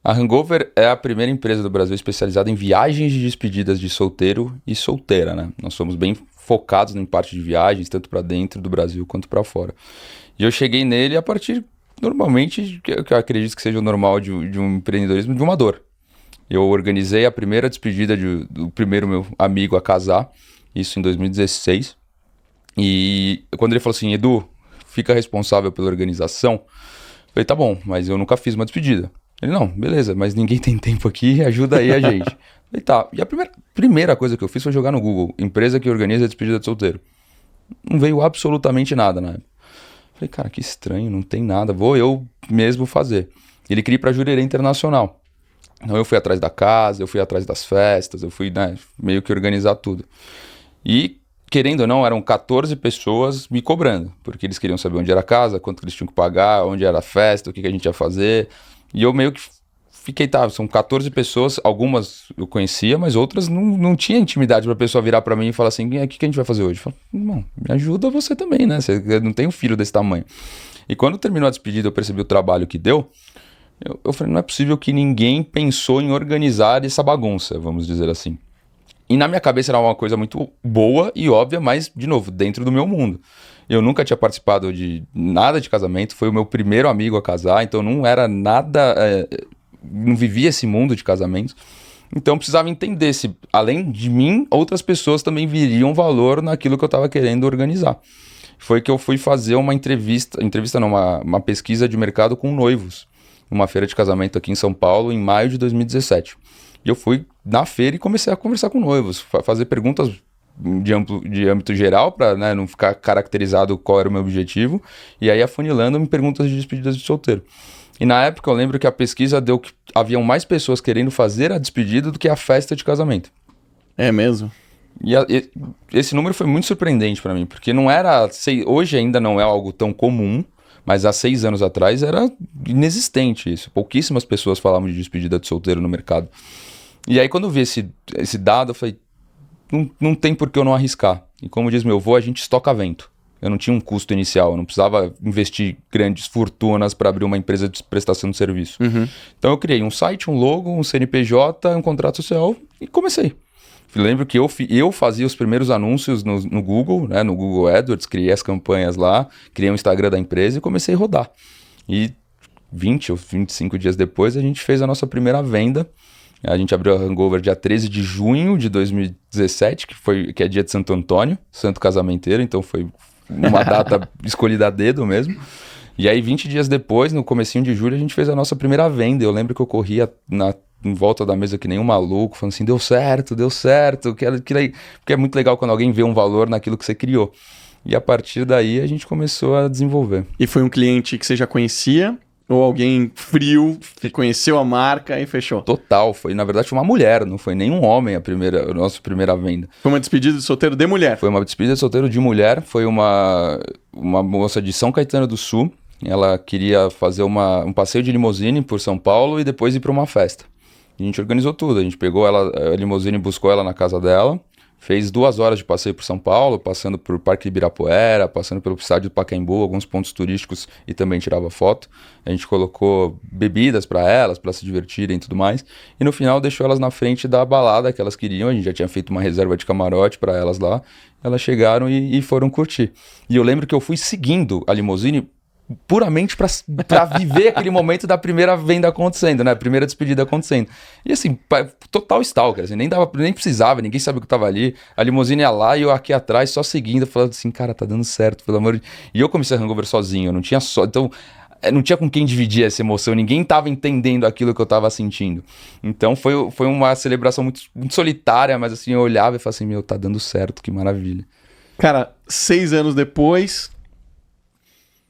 A Hangover é a primeira empresa do Brasil especializada em viagens de despedidas de solteiro e solteira, né? Nós somos bem focados em parte de viagens, tanto para dentro do Brasil quanto para fora. E eu cheguei nele a partir, normalmente, que eu acredito que seja o normal de um empreendedorismo, de uma dor. Eu organizei a primeira despedida do primeiro meu amigo a casar, isso em 2016. E quando ele falou assim, Edu, fica responsável pela organização, eu falei, tá bom, mas eu nunca fiz uma despedida. Ele, não, beleza, mas ninguém tem tempo aqui, ajuda aí a gente. Eu falei, tá. E a primeira coisa que eu fiz foi jogar no Google, empresa que organiza a despedida de solteiro. Não veio absolutamente nada na época. Falei, cara, que estranho, não tem nada, vou eu mesmo fazer. Ele queria ir pra Jurerê Internacional. Então eu fui atrás da casa, eu fui atrás das festas, eu fui, né, meio que organizar tudo. E, querendo ou não, eram 14 pessoas me cobrando, porque eles queriam saber onde era a casa, quanto eles tinham que pagar, onde era a festa, o que a gente ia fazer. E eu meio que fiquei, tá, são 14 pessoas, algumas eu conhecia, mas outras não tinha intimidade pra pessoa virar pra mim e falar assim, o que a gente vai fazer hoje? Eu falei, irmão, me ajuda você também, né? Você não tem um filho desse tamanho. E quando terminou a despedida, eu percebi o trabalho que deu, eu falei, não é possível que ninguém pensou em organizar essa bagunça, vamos dizer assim. E na minha cabeça era uma coisa muito boa e óbvia, mas, de novo, dentro do meu mundo. Eu nunca tinha participado de nada de casamento, foi o meu primeiro amigo a casar, então não era nada, não vivia esse mundo de casamento. Então eu precisava entender se, além de mim, outras pessoas também viriam valor naquilo que eu estava querendo organizar. Foi que eu fui fazer uma uma pesquisa de mercado com noivos, numa feira de casamento aqui em São Paulo, em maio de 2017. E eu fui na feira e comecei a conversar com noivos, fazer perguntas de âmbito geral, para, né, não ficar caracterizado qual era o meu objetivo, e aí afunilando em perguntas de despedidas de solteiro. E na época eu lembro que a pesquisa deu que haviam mais pessoas querendo fazer a despedida do que a festa de casamento. É mesmo? E esse número foi muito surpreendente para mim, porque não era, hoje ainda não é algo tão comum, mas há 6 anos atrás era inexistente isso. Pouquíssimas pessoas falavam de despedida de solteiro no mercado. E aí quando eu vi esse dado, eu falei, não tem por que eu não arriscar. E como diz meu avô, a gente estoca vento. Eu não tinha um custo inicial, eu não precisava investir grandes fortunas para abrir uma empresa de prestação de serviço. Uhum. Então eu criei um site, um logo, um CNPJ, um contrato social e comecei. Lembro que eu fazia os primeiros anúncios no Google, né, no Google AdWords, criei as campanhas lá, criei um Instagram da empresa e comecei a rodar. E 20 ou 25 dias depois a gente fez a nossa primeira venda. A gente abriu a Hangover dia 13 de junho de 2017, que é dia de Santo Antônio, santo casamenteiro, então foi uma data escolhida a dedo mesmo. E aí 20 dias depois, no comecinho de julho, a gente fez a nossa primeira venda. Eu lembro que eu corria em volta da mesa que nem um maluco, falando assim, deu certo, porque é muito legal quando alguém vê um valor naquilo que você criou. E a partir daí a gente começou a desenvolver. E foi um cliente que você já conhecia? Ou alguém frio que conheceu a marca e fechou? Total, na verdade foi uma mulher, não foi nenhum homem a nossa primeira venda. Foi uma despedida de solteiro de mulher? Foi uma despedida de solteiro de mulher, foi uma moça de São Caetano do Sul. Ela queria fazer um passeio de limusine por São Paulo e depois ir para uma festa. A gente organizou tudo, a gente pegou ela, a limusine buscou ela na casa dela, fez 2 horas de passeio por São Paulo, passando por Parque Ibirapuera, passando pelo estádio do Pacaembu, alguns pontos turísticos e também tirava foto. A gente colocou bebidas para elas, para se divertirem e tudo mais. E no final deixou elas na frente da balada que elas queriam, a gente já tinha feito uma reserva de camarote para elas lá. Elas chegaram e foram curtir. E eu lembro que eu fui seguindo a limusine puramente para viver aquele momento da primeira venda acontecendo, né? A primeira despedida acontecendo. E assim, total stalker, assim, nem precisava, ninguém sabia o que tava ali. A limusine ia lá e eu aqui atrás só seguindo, falando assim, cara, tá dando certo, pelo amor de... E eu comecei a Hangover sozinho, eu não tinha então não tinha com quem dividir essa emoção, ninguém tava entendendo aquilo que eu tava sentindo. Então foi uma celebração muito, muito solitária, mas assim, eu olhava e falava assim, meu, tá dando certo, que maravilha. Cara, 6 anos depois,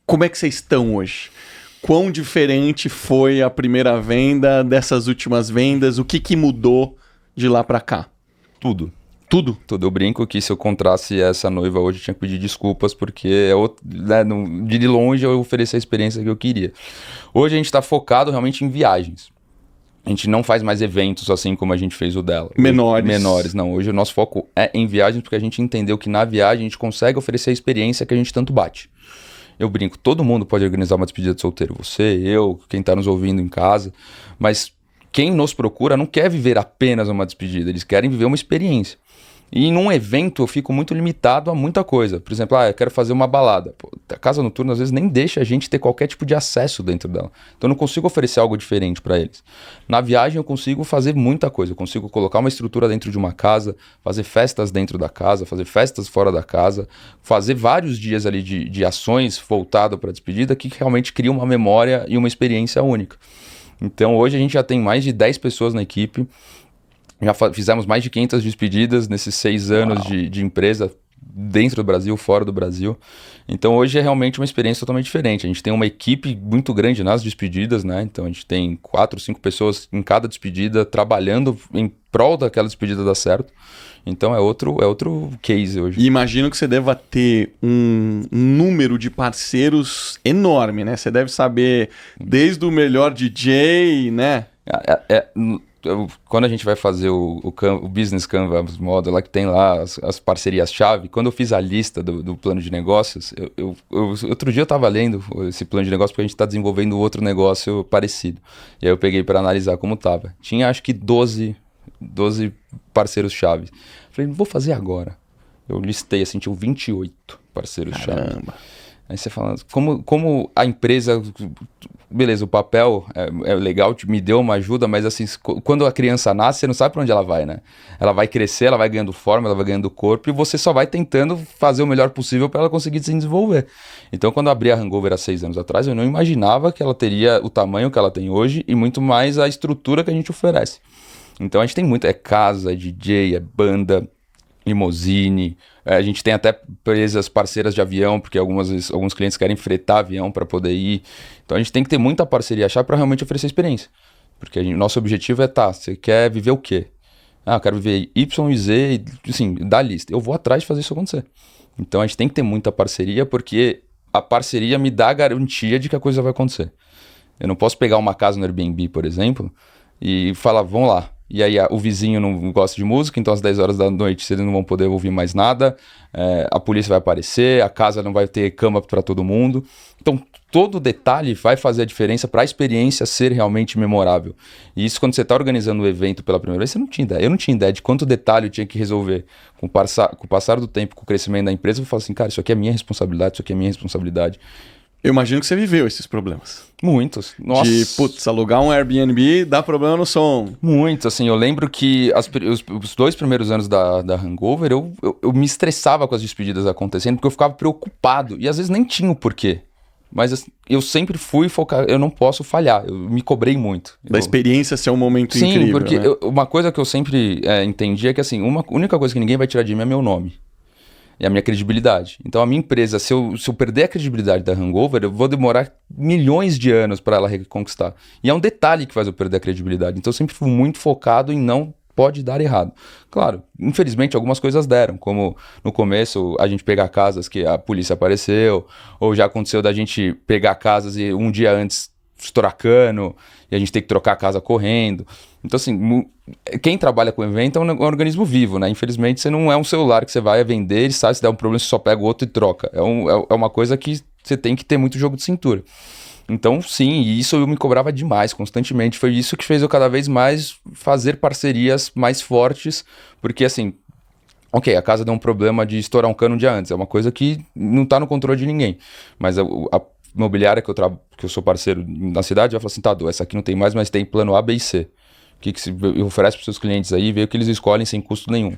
como é que vocês estão hoje? Quão diferente foi a primeira venda dessas últimas vendas? O que mudou de lá pra cá? Tudo. Tudo? Tudo. Eu brinco que se eu encontrasse essa noiva hoje, eu tinha que pedir desculpas, porque né, de longe eu ofereci a experiência que eu queria. Hoje a gente está focado realmente em viagens. A gente não faz mais eventos assim como a gente fez o dela. Menores, não. Hoje o nosso foco é em viagens, porque a gente entendeu que na viagem a gente consegue oferecer a experiência que a gente tanto bate. Eu brinco, todo mundo pode organizar uma despedida de solteiro. Você, eu, quem está nos ouvindo em casa. Mas quem nos procura não quer viver apenas uma despedida, eles querem viver uma experiência. E num evento eu fico muito limitado a muita coisa. Por exemplo, eu quero fazer uma balada. Pô, a casa noturna às vezes nem deixa a gente ter qualquer tipo de acesso dentro dela. Então eu não consigo oferecer algo diferente para eles. Na viagem eu consigo fazer muita coisa. Eu consigo colocar uma estrutura dentro de uma casa, fazer festas dentro da casa, fazer festas fora da casa, fazer vários dias ali de ações voltadas para a despedida que realmente criam uma memória e uma experiência única. Então hoje a gente já tem mais de 10 pessoas na equipe. Já fizemos mais de 500 despedidas nesses 6 anos de empresa, dentro do Brasil, fora do Brasil. Então hoje é realmente uma experiência totalmente diferente. A gente tem uma equipe muito grande nas despedidas, né? Então a gente tem 4, 5 pessoas em cada despedida, trabalhando em prol daquela despedida dar certo. Então é outro case hoje. E imagino que você deva ter um número de parceiros enorme, né? Você deve saber desde o melhor DJ, né? Quando a gente vai fazer o Business Canvas Model, lá que tem lá as parcerias-chave, quando eu fiz a lista do plano de negócios, outro dia eu estava lendo esse plano de negócio porque a gente está desenvolvendo outro negócio parecido. E aí eu peguei para analisar como estava. Tinha acho que 12 parceiros-chave. Falei, vou fazer agora. Eu listei assim, tinha 28 parceiros-chave. Aí você fala, como a empresa... Beleza, o papel é legal, me deu uma ajuda, mas assim, quando a criança nasce, você não sabe para onde ela vai, né? Ela vai crescer, ela vai ganhando forma, ela vai ganhando corpo, e você só vai tentando fazer o melhor possível para ela conseguir se desenvolver. Então, quando eu abri a Hangover há 6 anos atrás, eu não imaginava que ela teria o tamanho que ela tem hoje e muito mais a estrutura que a gente oferece. Então, a gente tem muito, é casa, é DJ, é banda, limousine, a gente tem até empresas parceiras de avião, porque alguns clientes querem fretar avião para poder ir. Então a gente tem que ter muita parceria-chave para realmente oferecer experiência. Porque nosso objetivo é, você quer viver o quê? Eu quero viver Y e Z, assim, dá lista. Eu vou atrás de fazer isso acontecer. Então a gente tem que ter muita parceria, porque a parceria me dá a garantia de que a coisa vai acontecer. Eu não posso pegar uma casa no Airbnb, por exemplo, e falar, vamos lá. E aí o vizinho não gosta de música, então às 10 horas da noite eles não vão poder ouvir mais nada, a polícia vai aparecer, a casa não vai ter cama para todo mundo. Então todo detalhe vai fazer a diferença para a experiência ser realmente memorável. E isso quando você está organizando o evento pela primeira vez, você não tinha ideia. Eu não tinha ideia de quanto detalhe eu tinha que resolver. Com o passar do tempo, com o crescimento da empresa, eu falo assim, cara, isso aqui é minha responsabilidade, isso aqui é minha responsabilidade. Eu imagino que você viveu esses problemas. Muitos. Nossa. De, alugar um Airbnb dá problema no som. Muitos, assim. Eu lembro que os 2 primeiros anos da Hangover, eu me estressava com as despedidas acontecendo, porque eu ficava preocupado. E às vezes nem tinha o porquê. Mas assim, eu sempre fui focar, eu não posso falhar. Eu me cobrei muito. Da experiência ser um momento incrível. Sim, porque né? Uma coisa que eu sempre entendi é que assim, a única coisa que ninguém vai tirar de mim é meu nome. E a minha credibilidade. Então a minha empresa, se eu perder a credibilidade da Hangover, eu vou demorar milhões de anos para ela reconquistar. E é um detalhe que faz eu perder a credibilidade. Então eu sempre fui muito focado em não pode dar errado. Claro, infelizmente algumas coisas deram, como no começo a gente pegar casas que a polícia apareceu, ou já aconteceu da gente pegar casas e um dia antes estourar cano, e a gente tem que trocar a casa correndo. Então, assim, quem trabalha com evento é um organismo vivo, né? Infelizmente, você não é um celular que você vai vender e sabe, se der um problema, você só pega o outro e troca. É uma coisa que você tem que ter muito jogo de cintura. Então, sim, e isso eu me cobrava demais, constantemente. Foi isso que fez eu cada vez mais fazer parcerias mais fortes, porque, assim, ok, a casa deu um problema de estourar um cano um dia antes, é uma coisa que não está no controle de ninguém. Mas a imobiliária que eu sou parceiro na cidade, já falou assim, tá, essa aqui não tem mais, mas tem plano A, B e C. O que você oferece para os seus clientes aí, vê o que eles escolhem sem custo nenhum.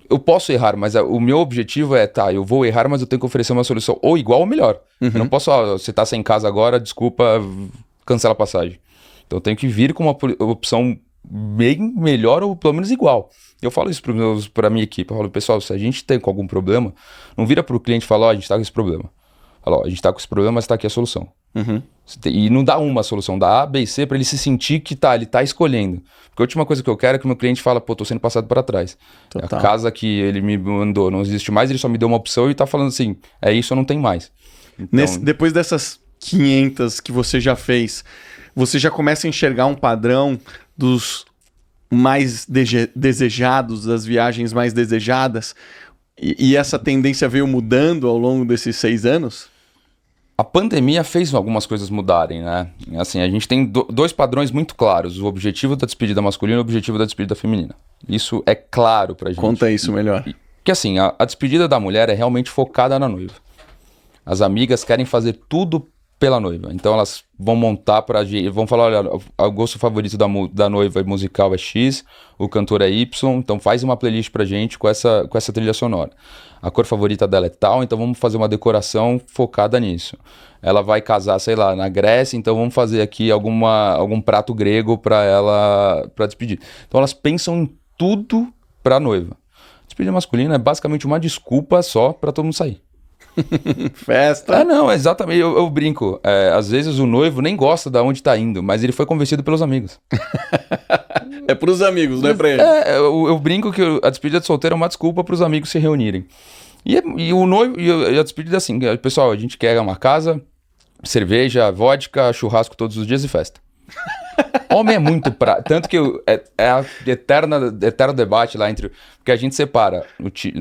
Eu posso errar, mas o meu objetivo é, eu vou errar, mas eu tenho que oferecer uma solução ou igual ou melhor. Uhum. Eu não posso, você tá sem casa agora, desculpa, cancela a passagem. Então eu tenho que vir com uma opção bem melhor ou pelo menos igual. Eu falo isso para a minha equipe, eu falo, pessoal, se a gente tem com algum problema, não vira para o cliente e fala, a gente tá com esse problema. Fala, a gente tá com esse problema, mas tá aqui a solução. Uhum. E não dá uma solução, dá A, B e C para ele se sentir que ele tá escolhendo. Porque a última coisa que eu quero é que o meu cliente fala, tô sendo passado para trás. Total. A casa que ele me mandou não existe mais, ele só me deu uma opção e tá falando assim, é isso ou não tem mais. Então... Depois dessas 500 que você já fez, você já começa a enxergar um padrão dos mais desejados, das viagens mais desejadas? E essa tendência veio mudando ao longo desses 6 anos? A pandemia fez algumas coisas mudarem, né? Assim, a gente tem dois padrões muito claros. O objetivo da despedida masculina e o objetivo da despedida feminina. Isso é claro pra gente. Conta isso melhor. Porque assim, a despedida da mulher é realmente focada na noiva. As amigas querem fazer tudo pela noiva. Então elas vão montar pra gente, vão falar, olha, o gosto favorito da noiva musical é X, o cantor é Y, então faz uma playlist pra gente com essa trilha sonora. A cor favorita dela é tal, então vamos fazer uma decoração focada nisso. Ela vai casar, sei lá, na Grécia, então vamos fazer aqui algum prato grego pra ela, pra despedir. Então elas pensam em tudo pra noiva. Despedida masculina é basicamente uma desculpa só pra todo mundo sair. Festa. Não, exatamente, eu brinco. Às vezes o noivo nem gosta de onde tá indo, mas ele foi convencido pelos amigos. É pros amigos, não é pra ele. Eu brinco que a despedida de solteiro é uma desculpa pros amigos se reunirem. E o noivo, e a despedida é assim, pessoal, a gente quer uma casa, cerveja, vodka, churrasco todos os dias e festa. Homem é muito tanto que é a eterno debate lá entre... Porque a gente separa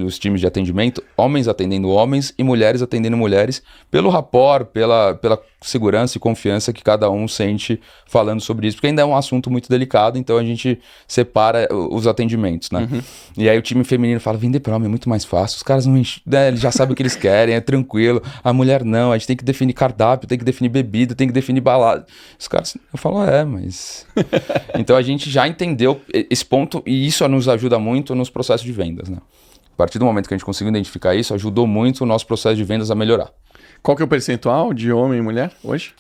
os times de atendimento, homens atendendo homens e mulheres atendendo mulheres, pelo rapport, pela segurança e confiança que cada um sente falando sobre isso, porque ainda é um assunto muito delicado, então a gente separa os atendimentos, né? Uhum. E aí o time feminino fala, vender pra homem é muito mais fácil, os caras não eles já sabem o que eles querem, é tranquilo. A mulher não, a gente tem que definir cardápio, tem que definir bebida, tem que definir balada. Os caras, eu falo, mas... Então a gente já entendeu esse ponto e isso nos ajuda muito nos processos de vendas, né? A partir do momento que a gente conseguiu identificar isso, ajudou muito o nosso processo de vendas a melhorar. Qual que é o percentual de homem e mulher hoje?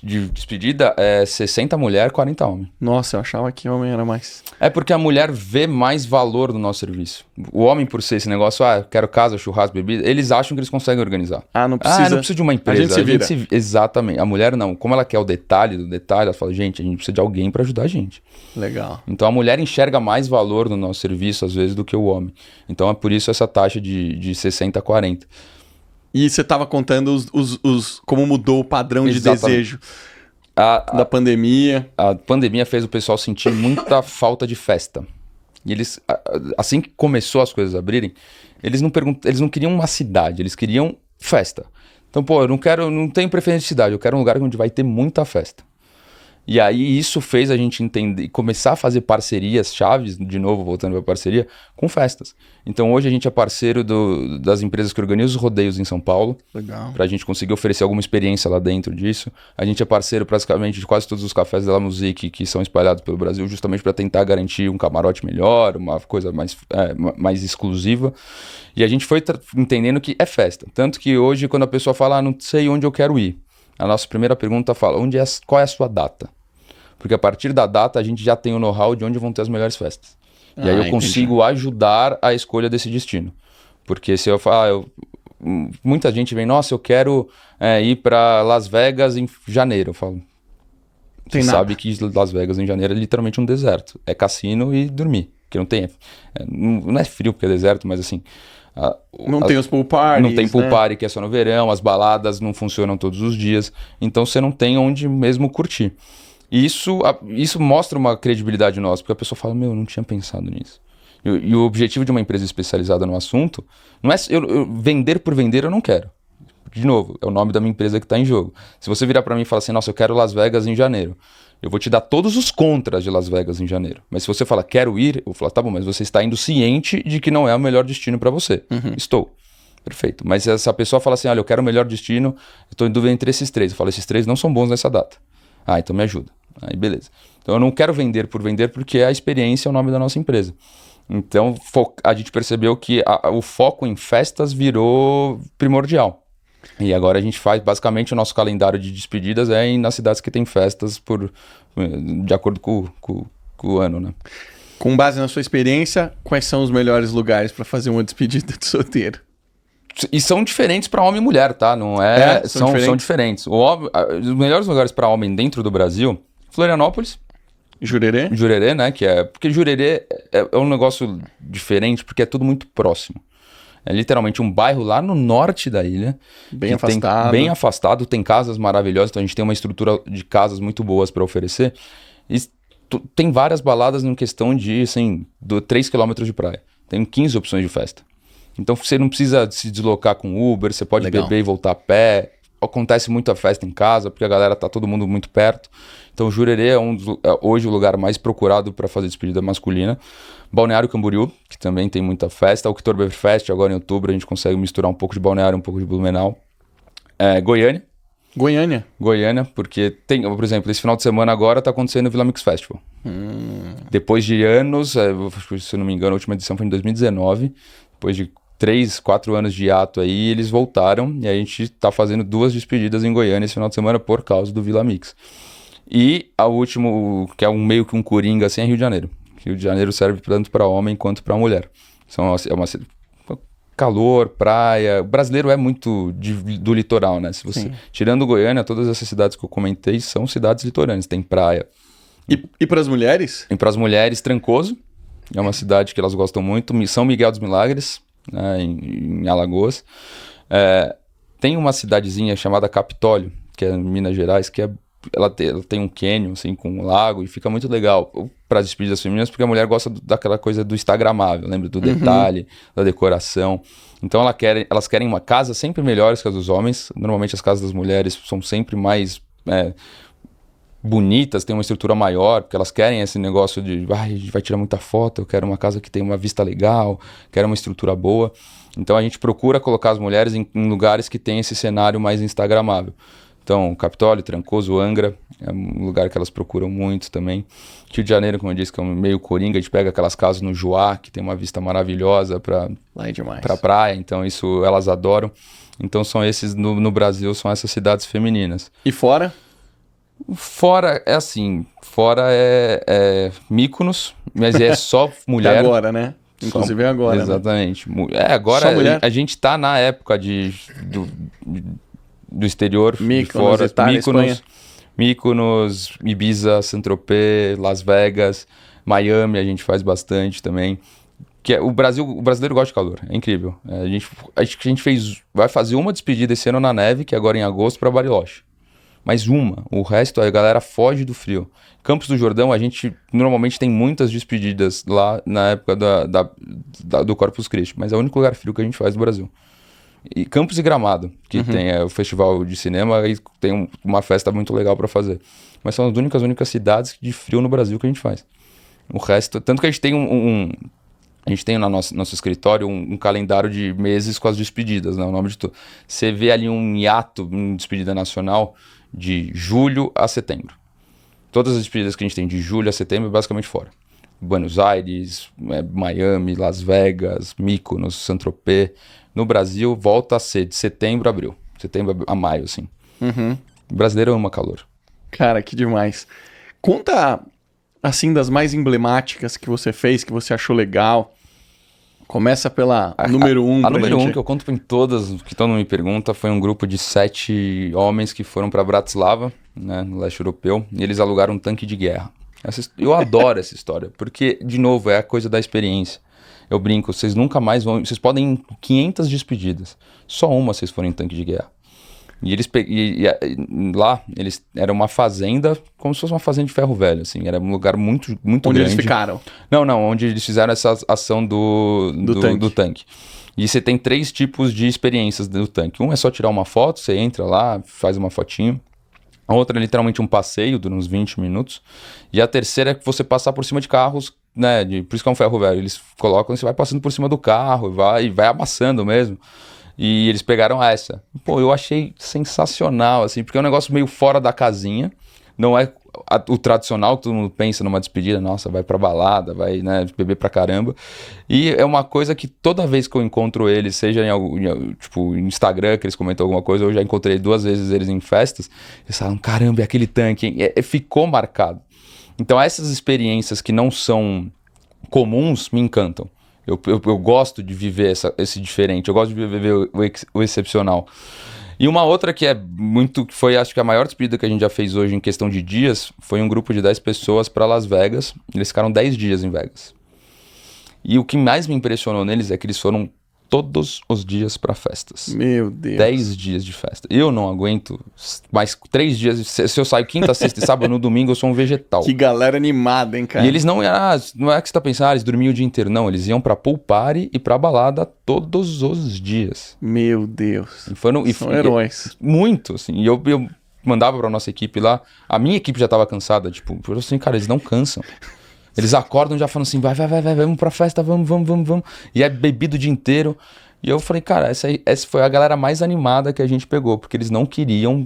De despedida é 60 mulher, 40 homem. Nossa, eu achava que homem era mais. É porque a mulher vê mais valor no nosso serviço. O homem, por ser esse negócio, quero casa, churrasco, bebida, eles acham que eles conseguem organizar. Não precisa. Não precisa de uma empresa. A gente se vira. Exatamente. A mulher não. Como ela quer o detalhe do detalhe, ela fala, gente, a gente precisa de alguém para ajudar a gente. Legal. Então a mulher enxerga mais valor no nosso serviço, às vezes, do que o homem. Então é por isso essa taxa de 60 a 40. E você estava contando como mudou o padrão de desejo da pandemia. A pandemia fez o pessoal sentir muita falta de festa. E eles, assim que começou as coisas a abrirem, eles não queriam uma cidade, eles queriam festa. Então, eu não tenho preferência de cidade, eu quero um lugar onde vai ter muita festa. E aí isso fez a gente entender, começar a fazer parcerias chaves, de novo voltando para a parceria, com festas. Então hoje a gente é parceiro das empresas que organizam os rodeios em São Paulo. Legal. Para a gente conseguir oferecer alguma experiência lá dentro disso. A gente é parceiro praticamente de quase todos os cafés da La Musique que são espalhados pelo Brasil, justamente para tentar garantir um camarote melhor, uma coisa mais exclusiva. E a gente foi entendendo que é festa. Tanto que hoje quando a pessoa fala, não sei onde eu quero ir, a nossa primeira pergunta fala, qual é a sua data? Porque a partir da data a gente já tem o know-how de onde vão ter as melhores festas. E aí eu consigo ajudar a escolha desse destino. Porque se eu falar, muita gente vem, nossa, eu quero ir para Las Vegas em janeiro. Eu falo, você sabe que Las Vegas em janeiro é literalmente um deserto. É cassino e dormir. Que não tem. Não é frio porque é deserto, mas assim. Não tem os pool parties. Não tem pool party, que é só no verão, as baladas não funcionam todos os dias. Então você não tem onde mesmo curtir. E isso mostra uma credibilidade nossa, porque a pessoa fala, eu não tinha pensado nisso. E o objetivo de uma empresa especializada no assunto não é vender por vender, eu não quero. De novo, é o nome da minha empresa que está em jogo. Se você virar para mim e falar assim, nossa, eu quero Las Vegas em janeiro, eu vou te dar todos os contras de Las Vegas em janeiro. Mas se você falar, quero ir, eu vou falar, tá bom, mas você está indo ciente de que não é o melhor destino para você. Uhum. Estou. Perfeito. Mas se essa pessoa fala assim, olha, eu quero o melhor destino, eu estou em dúvida entre esses três. Eu falo, esses três não são bons nessa data. Então me ajuda. Aí beleza. Então eu não quero vender por vender porque a experiência é o nome da nossa empresa. Então a gente percebeu que o foco em festas virou primordial. E agora a gente faz basicamente o nosso calendário de despedidas nas cidades que tem festas de acordo com o ano, né? Com base na sua experiência, quais são os melhores lugares para fazer uma despedida de solteiro? E são diferentes para homem e mulher, tá? Não são diferentes. Os melhores lugares para homem dentro do Brasil, Florianópolis. Jurerê, né? Porque Jurerê é um negócio diferente porque é tudo muito próximo. É literalmente um bairro lá no norte da ilha. Bem afastado. Bem afastado, tem casas maravilhosas, então a gente tem uma estrutura de casas muito boas para oferecer. E tem várias baladas em questão de, 3 km de praia. Tem 15 opções de festa. Então você não precisa se deslocar com Uber, você pode beber e voltar a pé. acontece muita festa em casa, porque a galera tá todo mundo muito perto. Então Jurerê é hoje o lugar mais procurado para fazer despedida masculina. Balneário Camboriú, que também tem muita festa. Oktoberfest, agora em outubro, a gente consegue misturar um pouco de Balneário, um pouco de Blumenau. Goiânia, porque tem, por exemplo, esse final de semana agora tá acontecendo o Vila Mix Festival. Depois de anos, se eu não me engano, a última edição foi em 2019, depois de 3, 4 anos de hiato aí, eles voltaram e a gente tá fazendo 2 despedidas em Goiânia esse final de semana por causa do Vila Mix. E a última, que é meio que um coringa assim, é Rio de Janeiro. Rio de Janeiro serve tanto para homem quanto para mulher. Calor, praia. O brasileiro é muito do litoral, né? Se você, tirando Goiânia, todas essas cidades que eu comentei são cidades litorâneas, tem praia. E para as mulheres? E para as mulheres, Trancoso, é uma cidade que elas gostam muito. São Miguel dos Milagres, né, em Alagoas. Tem uma cidadezinha chamada Capitólio, que é em Minas Gerais, que ela tem um cânion, assim, com um lago, e fica muito legal para as despedidas femininas, porque a mulher gosta daquela coisa do instagramável, lembra? Do detalhe, da decoração. Então elas querem uma casa sempre melhores que as dos homens. Normalmente as casas das mulheres são sempre mais bonitas, têm uma estrutura maior, porque elas querem esse negócio de a gente vai tirar muita foto, eu quero uma casa que tenha uma vista legal, quero uma estrutura boa. Então a gente procura colocar as mulheres em lugares que tem esse cenário mais instagramável. Então, Capitólio, Trancoso, Angra, é um lugar que elas procuram muito também. Rio de Janeiro, como eu disse, que é um meio coringa, a gente pega aquelas casas no Juá, que tem uma vista maravilhosa para praia, então isso elas adoram. Então são esses, no Brasil, são essas cidades femininas. E fora? Fora é assim, Mykonos, mas é só mulher. É agora, né? Inclusive é agora. Exatamente. Né? Agora a gente tá na época do exterior, Mykonos, de fora, Itália, Mykonos, Ibiza, Saint-Tropez, Las Vegas, Miami a gente faz bastante também. O brasileiro gosta de calor, é incrível. A gente vai fazer uma despedida esse ano na neve, que é agora em agosto, para Bariloche. Mais uma. O resto, a galera foge do frio. Campos do Jordão, a gente normalmente tem muitas despedidas lá na época do Corpus Christi, mas é o único lugar frio que a gente faz no Brasil. E Campos e Gramado, que tem o festival de cinema e tem uma festa muito legal para fazer. Mas são as únicas cidades de frio no Brasil que a gente faz. O resto, tanto que a gente tem a gente tem no nosso escritório um calendário de meses com as despedidas, né? O nome de tudo. Você vê ali um hiato em despedida nacional de julho a setembro. Todas as despedidas que a gente tem de julho a setembro é basicamente fora. Buenos Aires, Miami, Las Vegas, Mykonos, Saint-Tropez. No Brasil, volta a ser de setembro a abril. Setembro a maio, assim. O brasileiro ama calor. Cara, que demais. Conta, assim, das mais emblemáticas que você fez, que você achou legal. Começa pela número 1. A número 1, que eu conto em todas, que todo mundo me pergunta, foi um grupo de 7 homens que foram para Bratislava, né, no leste europeu, e eles alugaram um tanque de guerra. Eu adoro essa história, porque, de novo, é a coisa da experiência. Eu brinco, vocês nunca mais vão... Vocês podem ir em 500 despedidas. Só uma vocês forem em tanque de guerra. E lá, era uma fazenda, como se fosse uma fazenda de ferro velho, assim. Era um lugar muito, muito grande. Onde eles ficaram? Não, onde eles fizeram essa ação do tanque. E você tem 3 tipos de experiências do tanque. Um é só tirar uma foto, você entra lá, faz uma fotinho. A outra é literalmente um passeio, dura uns 20 minutos. E a terceira é que você passar por cima de carros, né? Por isso que é um ferro velho. Eles colocam, você vai passando por cima do carro e vai amassando mesmo. E eles pegaram essa. Pô, eu achei sensacional, assim, porque é um negócio meio fora da casinha. Não é o tradicional que todo mundo pensa numa despedida. Nossa, vai pra balada, vai, né, beber pra caramba. E é uma coisa que toda vez que eu encontro eles, seja tipo, em Instagram, que eles comentam alguma coisa, eu já encontrei 2 vezes eles em festas, eles falam, caramba, é aquele tanque, hein? Ficou marcado. Então essas experiências que não são comuns me encantam. Eu gosto de viver esse diferente, eu gosto de viver o excepcional. E uma outra que foi acho que a maior despedida que a gente já fez hoje em questão de dias, foi um grupo de 10 pessoas para Las Vegas, eles ficaram 10 dias em Vegas. E o que mais me impressionou neles é que eles foram todos os dias para festas. Meu Deus. 10 dias de festa. Eu não aguento mais 3 dias. Se eu saio quinta, sexta e sábado, no domingo eu sou um vegetal. Que galera animada, hein, cara? E eles não é que você tá pensando, eles dormiam o dia inteiro. Não, eles iam pra pool party e pra balada todos os dias. Meu Deus. São heróis. Muito, assim. E eu mandava pra nossa equipe lá. A minha equipe já tava cansada. Tipo, eu assim, cara, eles não cansam. Eles acordam já falando assim, vai, vamos pra festa, vamos. E é bebido o dia inteiro. E eu falei, cara, essa foi a galera mais animada que a gente pegou, porque eles não queriam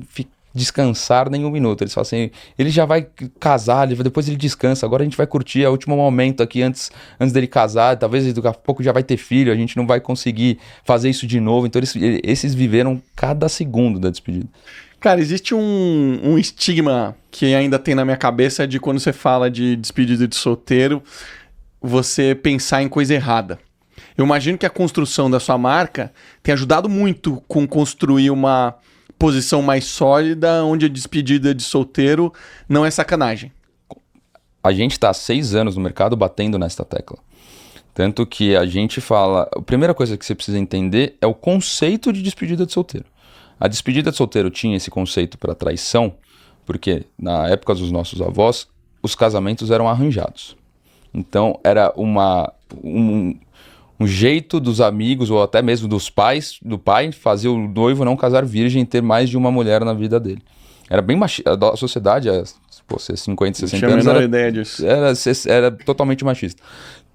descansar nem um minuto. Eles falam assim, ele já vai casar, depois ele descansa, agora a gente vai curtir o último momento aqui antes dele casar, talvez daqui a pouco já vai ter filho, a gente não vai conseguir fazer isso de novo. Então esses viveram cada segundo da despedida. Cara, existe um estigma que ainda tem na minha cabeça de quando você fala de despedida de solteiro, você pensar em coisa errada. Eu imagino que a construção da sua marca tem ajudado muito com construir uma posição mais sólida, onde a despedida de solteiro não é sacanagem. A gente está há 6 anos no mercado batendo nesta tecla. Tanto que a gente fala... A primeira coisa que você precisa entender é o conceito de despedida de solteiro. A despedida de solteiro tinha esse conceito para traição, porque na época dos nossos avós, os casamentos eram arranjados. Então era um jeito dos amigos, ou até mesmo do pai, fazer o noivo não casar virgem e ter mais de uma mulher na vida dele. Era bem machista. A sociedade, pô, 50, 60 anos, não tinha a menor ideia disso. Era totalmente machista.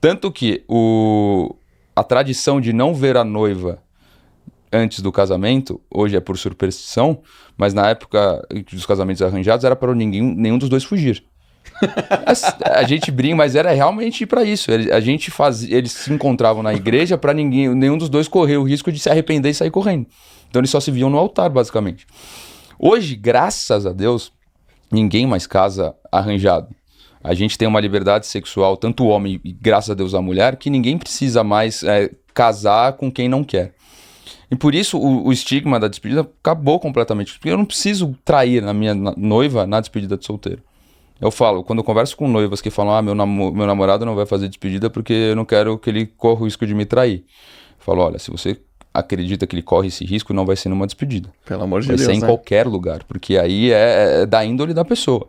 Tanto que a tradição de não ver a noiva antes do casamento, hoje é por superstição, mas na época dos casamentos arranjados era para nenhum dos dois fugir. A gente brinca, mas era realmente para isso. Eles se encontravam na igreja para nenhum dos dois correr o risco de se arrepender e sair correndo. Então eles só se viam no altar, basicamente. Hoje, graças a Deus, ninguém mais casa arranjado. A gente tem uma liberdade sexual, tanto o homem e graças a Deus a mulher, que ninguém precisa mais casar com quem não quer. E por isso o estigma da despedida acabou completamente. Porque eu não preciso trair a minha noiva na despedida de solteiro. Eu falo, quando eu converso com noivas que falam, meu namorado não vai fazer despedida porque eu não quero que ele corra o risco de me trair. Eu falo, olha, se você acredita que ele corre esse risco, não vai ser numa despedida. Pelo amor de Deus, vai ser em qualquer lugar, porque aí é da índole da pessoa.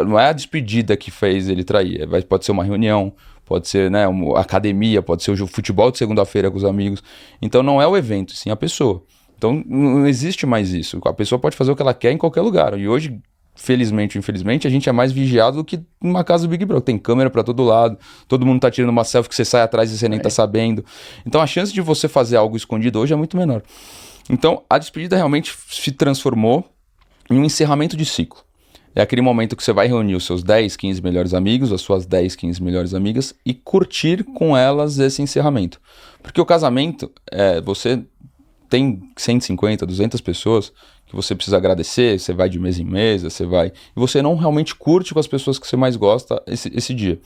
Não é a despedida que fez ele trair, pode ser uma reunião, pode ser uma academia, pode ser o futebol de segunda-feira com os amigos. Então não é o evento, sim a pessoa. Então não existe mais isso. A pessoa pode fazer o que ela quer em qualquer lugar. E hoje, felizmente ou infelizmente, a gente é mais vigiado do que numa casa do Big Brother. Tem câmera pra todo lado, todo mundo tá tirando uma selfie que você sai atrás e você nem tá sabendo. Então a chance de você fazer algo escondido hoje é muito menor. Então a despedida realmente se transformou em um encerramento de ciclo. É aquele momento que você vai reunir os seus 10, 15 melhores amigos, as suas 10, 15 melhores amigas e curtir com elas esse encerramento. Porque o casamento, você tem 150, 200 pessoas que você precisa agradecer, você vai de mesa em mesa, e você não realmente curte com as pessoas que você mais gosta esse dia.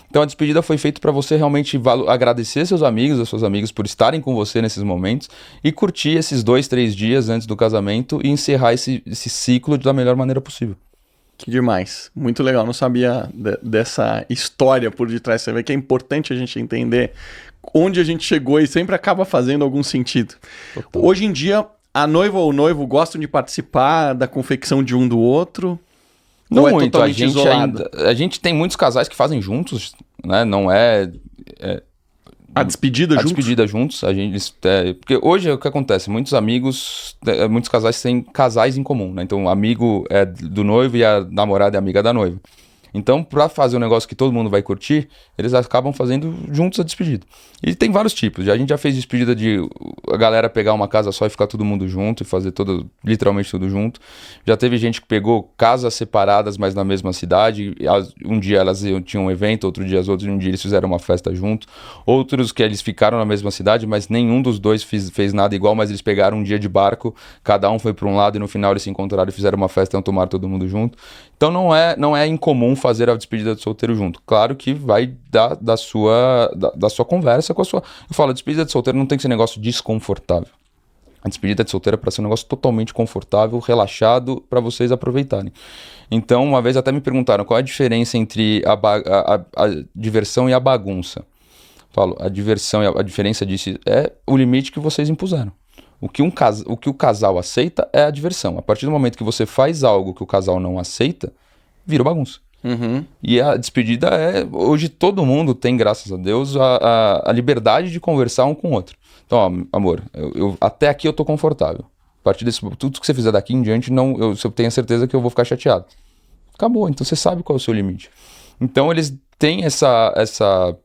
Então a despedida foi feita para você realmente agradecer seus amigos, as suas amigas por estarem com você nesses momentos e curtir esses 2, 3 dias antes do casamento e encerrar esse ciclo da melhor maneira possível. Que demais. Muito legal. Não sabia dessa história por detrás. Você vê que é importante a gente entender onde a gente chegou e sempre acaba fazendo algum sentido. Total. Hoje em dia, a noiva ou o noivo gostam de participar da confecção de um do outro? Não muito. Totalmente isolado? A gente tem muitos casais que fazem juntos, né? Não é... A despedida juntos? A despedida juntos. Porque hoje o que acontece? Muitos casais têm casais em comum, né? Então o amigo é do noivo e a namorada é amiga da noiva. Então, pra fazer um negócio que todo mundo vai curtir, eles acabam fazendo juntos a despedida. E tem vários tipos. A gente já fez despedida de a galera pegar uma casa só e ficar todo mundo junto e fazer literalmente tudo junto. Já teve gente que pegou casas separadas, mas na mesma cidade. Um dia elas tinham um evento, outro dia as outras, um dia eles fizeram uma festa junto. Outros que eles ficaram na mesma cidade, mas nenhum dos dois fez nada igual, mas eles pegaram um dia de barco, cada um foi para um lado e no final eles se encontraram e fizeram uma festa e tomaram todo mundo junto. Então não é incomum fazer a despedida de solteiro junto. Claro que vai da sua conversa com a sua... Eu falo, a despedida de solteiro não tem que ser um negócio desconfortável. A despedida de solteiro é para ser um negócio totalmente confortável, relaxado, para vocês aproveitarem. Então, uma vez até me perguntaram qual é a diferença entre a diversão e a bagunça. Paulo, a diversão e a diferença disso é o limite que vocês impuseram. O que o casal aceita é a diversão. A partir do momento que você faz algo que o casal não aceita, vira bagunça. Uhum. E a despedida hoje todo mundo tem, graças a Deus, a liberdade de conversar um com o outro. Então, ó, amor, até aqui eu tô confortável. A partir disso, tudo que você fizer daqui em diante, eu tenho certeza que eu vou ficar chateado. Acabou, então você sabe qual é o seu limite. Então eles têm essa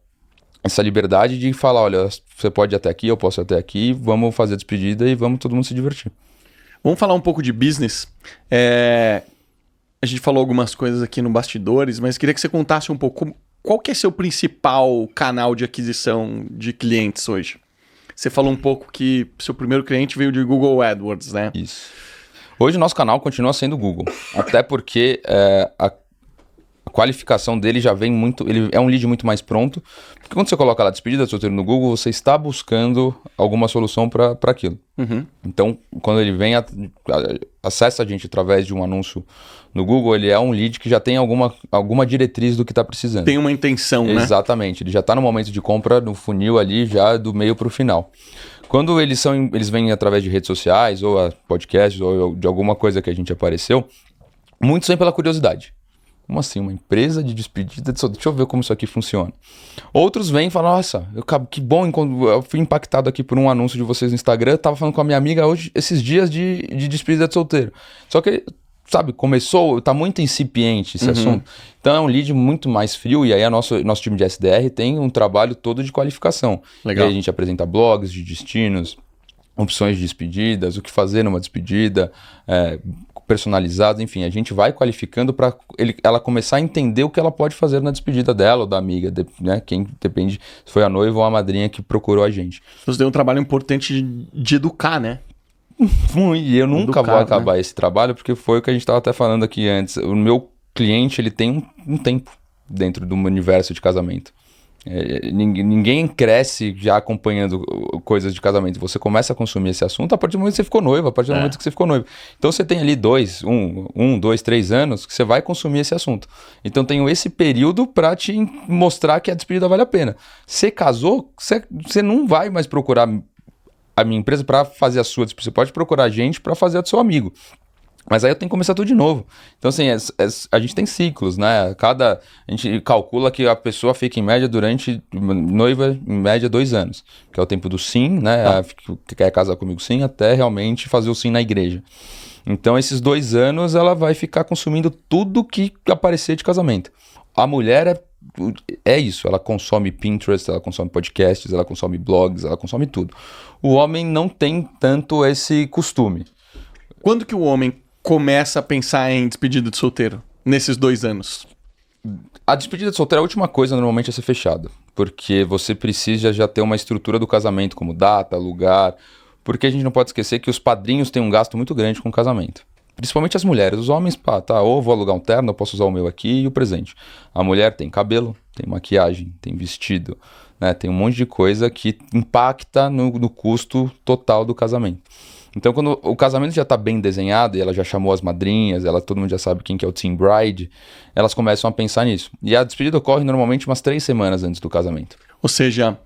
liberdade de falar, olha, você pode ir até aqui, eu posso ir até aqui, vamos fazer a despedida e vamos todo mundo se divertir. Vamos falar um pouco de business. A gente falou algumas coisas aqui no bastidores, mas queria que você contasse um pouco qual que é seu principal canal de aquisição de clientes hoje. Você falou um pouco que seu primeiro cliente veio de Google AdWords, né? Isso. Hoje o nosso canal continua sendo o Google, até porque a qualificação dele já vem muito, ele é um lead muito mais pronto, porque quando você coloca lá despedida de solteiro no Google, você está buscando alguma solução para aquilo. Uhum. Então, quando ele vem, acessa a gente através de um anúncio no Google, ele é um lead que já tem alguma diretriz do que está precisando. Tem uma intenção, né? Exatamente, ele já está no momento de compra, no funil ali, já do meio para o final. Quando eles vêm através de redes sociais, ou podcasts, ou de alguma coisa que a gente apareceu, muitos vêm pela curiosidade. Como assim? Uma empresa de despedida? Deixa eu ver como isso aqui funciona. Outros vêm e falam, nossa, que bom, eu fui impactado aqui por um anúncio de vocês no Instagram, tava falando com a minha amiga hoje, esses dias de despedida de solteiro. Só que, sabe, tá muito incipiente esse assunto. Então é um lead muito mais frio, e aí nosso time de SDR tem um trabalho todo de qualificação. Legal. E aí a gente apresenta blogs de destinos, opções de despedidas, o que fazer numa despedida, personalizados, enfim, a gente vai qualificando para ela começar a entender o que ela pode fazer na despedida dela ou da amiga, né? Quem depende se foi a noiva ou a madrinha que procurou a gente. Você tem um trabalho importante de educar, né? E eu nunca vou acabar esse trabalho, porque foi o que a gente estava até falando aqui antes. O meu cliente, ele tem um tempo dentro do universo de casamento. Ninguém cresce já acompanhando coisas de casamento. Você começa a consumir esse assunto a partir do momento que você ficou noivo, a partir do momento que você ficou noivo. Então você tem ali 2, 3 anos que você vai consumir esse assunto. Então tenho esse período para te mostrar que a despedida vale a pena. Você casou, você não vai mais procurar a minha empresa para fazer a sua despedida. Você pode procurar a gente para fazer a do seu amigo. Mas aí eu tenho que começar tudo de novo. Então, assim, a gente tem ciclos, né? A gente calcula que a pessoa fica em média durante noiva, em média 2 anos. Que é o tempo do sim, né? Que quer casar comigo sim, até realmente fazer o sim na igreja. Então, esses 2 anos, ela vai ficar consumindo tudo que aparecer de casamento. A mulher é isso, ela consome Pinterest, ela consome podcasts, ela consome blogs, ela consome tudo. O homem não tem tanto esse costume. Quando que o homem começa a pensar em despedida de solteiro? Nesses 2 anos? A despedida de solteiro é a última coisa normalmente a ser fechada, porque você precisa já ter uma estrutura do casamento, como data, lugar, porque a gente não pode esquecer que os padrinhos têm um gasto muito grande com o casamento. Principalmente as mulheres. Os homens, ou vou alugar um terno, eu posso usar o meu aqui e o presente. A mulher tem cabelo, tem maquiagem, tem vestido, né? Tem um monte de coisa que impacta no custo total do casamento. Então, quando o casamento já está bem desenhado e ela já chamou as madrinhas, todo mundo já sabe quem que é o team bride, elas começam a pensar nisso. E a despedida ocorre normalmente umas 3 semanas antes do casamento. Ou seja,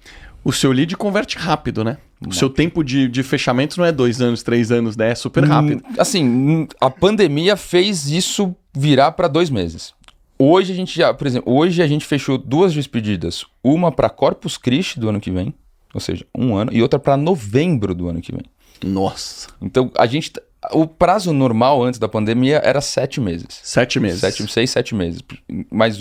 o seu lead converte rápido, né? O seu tempo de fechamento não é 2 anos, 3 anos, né? É super rápido. Assim, a pandemia fez isso virar para 2 meses. Hoje a gente por exemplo, hoje a gente fechou 2 despedidas. Uma para Corpus Christi do ano que vem, ou seja, 1 ano, e outra para novembro do ano que vem. Nossa. Então, o prazo normal antes da pandemia era 7 meses. 7 meses. 7 meses. Mas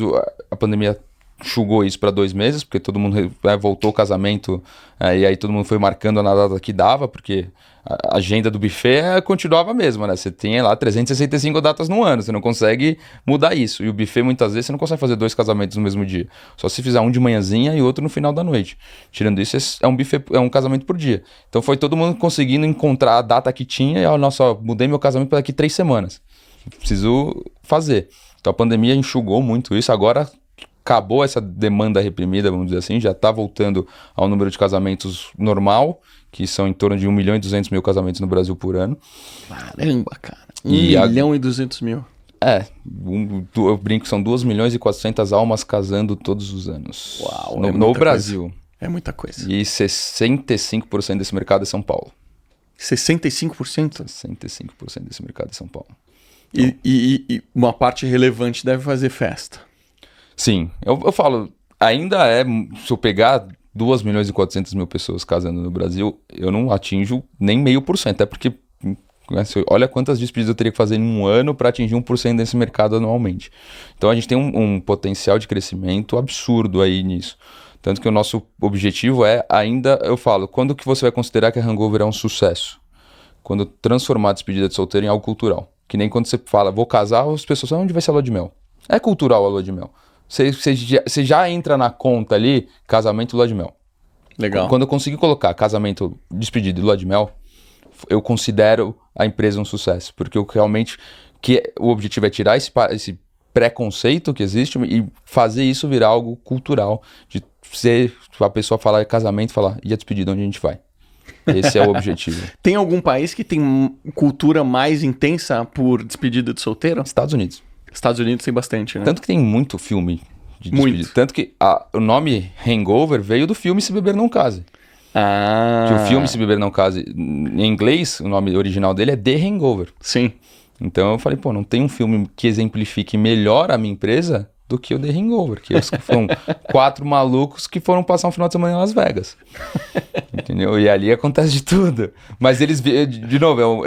a pandemia enxugou isso para 2 meses, porque todo mundo voltou ao casamento, e aí todo mundo foi marcando na data que dava, porque a agenda do buffet continuava a mesma, né? Você tem lá 365 datas no ano, você não consegue mudar isso. E o buffet, muitas vezes, você não consegue fazer 2 casamentos no mesmo dia. Só se fizer um de manhãzinha e outro no final da noite. Tirando isso, é um buffet, é um casamento por dia. Então foi todo mundo conseguindo encontrar a data que tinha e, mudei meu casamento para daqui 3 semanas. Preciso fazer. Então a pandemia enxugou muito isso. Agora acabou essa demanda reprimida, vamos dizer assim, já está voltando ao número de casamentos normal, que são em torno de 1.200.000 casamentos no Brasil por ano. Caramba, cara. 1.200.000. Eu brinco que são 2.400.000 almas casando todos os anos. Uau, no Brasil. Coisa. É muita coisa. E 65% desse mercado é São Paulo. 65%? 65% desse mercado é São Paulo. E uma parte relevante deve fazer festa. Sim, eu falo, ainda se eu pegar 2.400.000 pessoas casando no Brasil, eu não atinjo nem 0,5%, até porque olha quantas despedidas eu teria que fazer em um ano para atingir 1% desse mercado anualmente. Então a gente tem um potencial de crescimento absurdo aí nisso. Tanto que o nosso objetivo é ainda, eu falo, quando que você vai considerar que a Hangover é um sucesso? Quando transformar a despedida de solteiro em algo cultural. Que nem quando você fala, vou casar, as pessoas falam, onde vai ser a lua de mel? É cultural a lua de mel. Você já entra na conta ali, casamento e lua de mel. Legal. Quando eu conseguir colocar casamento, despedida e lua de mel, eu considero a empresa um sucesso. Porque eu realmente, o objetivo é tirar esse preconceito que existe e fazer isso virar algo cultural. De ser a pessoa falar casamento e falar, e a despedida, onde a gente vai? Esse é o objetivo. Tem algum país que tem cultura mais intensa por despedida de solteiro? Estados Unidos. Estados Unidos tem bastante, né? Tanto que tem muito filme de despedida. Muito. Tanto que o nome Hangover veio do filme Se Beber Não Case. Que o filme Se Beber Não Case, em inglês, o nome original dele é The Hangover. Sim. Então eu falei, pô, não tem um filme que exemplifique melhor a minha empresa do que o The Hangover, que foram 4 malucos que foram passar um final de semana em Las Vegas. Entendeu? E ali acontece de tudo. Mas eles, de novo,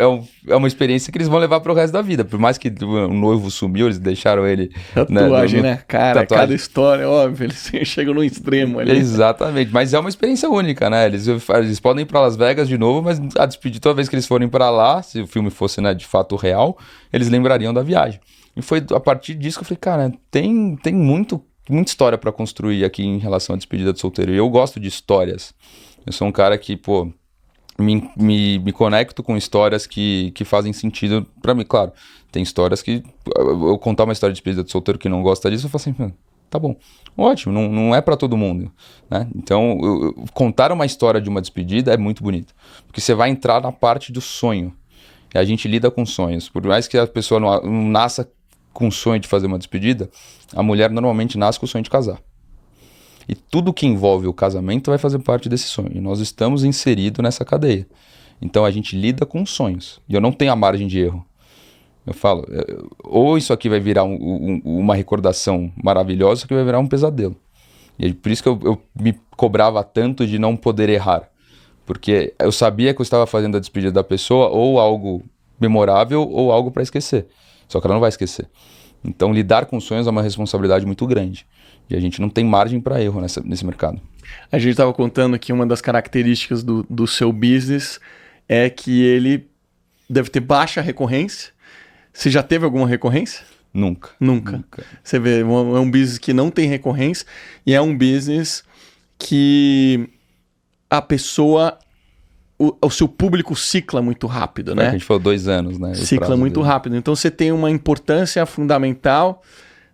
é uma experiência que eles vão levar pro resto da vida. Por mais que o noivo sumiu, eles deixaram ele... Tatuagem, né? Cara, tatuagem. Cada história, óbvio, eles chegam no extremo ali. Exatamente, mas é uma experiência única, né? Eles podem ir pra Las Vegas de novo, mas a despedida, toda vez que eles forem pra lá, se o filme fosse, né, de fato real, eles lembrariam da viagem. E foi a partir disso que eu falei, cara, tem muita história pra construir aqui em relação à despedida de solteiro. E eu gosto de histórias. Eu sou um cara que, pô, me conecto com histórias que fazem sentido pra mim. Claro, tem histórias que... Eu contar uma história de despedida de solteiro que não gosta disso, eu falo assim, tá bom, ótimo, não é pra todo mundo, né? Então, contar uma história de uma despedida é muito bonito. Porque você vai entrar na parte do sonho. E a gente lida com sonhos. Por mais que a pessoa não nasça com o sonho de fazer uma despedida, a mulher normalmente nasce com o sonho de casar. E tudo que envolve o casamento vai fazer parte desse sonho. E nós estamos inseridos nessa cadeia. Então a gente lida com sonhos. E eu não tenho a margem de erro. Eu falo, ou isso aqui vai virar uma recordação maravilhosa, ou isso aqui vai virar um pesadelo. E é por isso que eu me cobrava tanto de não poder errar. Porque eu sabia que eu estava fazendo a despedida da pessoa ou algo memorável ou algo para esquecer. Só que ela não vai esquecer. Então, lidar com sonhos é uma responsabilidade muito grande. E a gente não tem margem para erro nesse mercado. A gente estava contando que uma das características do seu business é que ele deve ter baixa recorrência. Você já teve alguma recorrência? Nunca. Você vê, é um business que não tem recorrência e é um business que a pessoa... O seu público cicla muito rápido, né? A gente falou 2 anos, né? Cicla muito rápido. Então você tem uma importância fundamental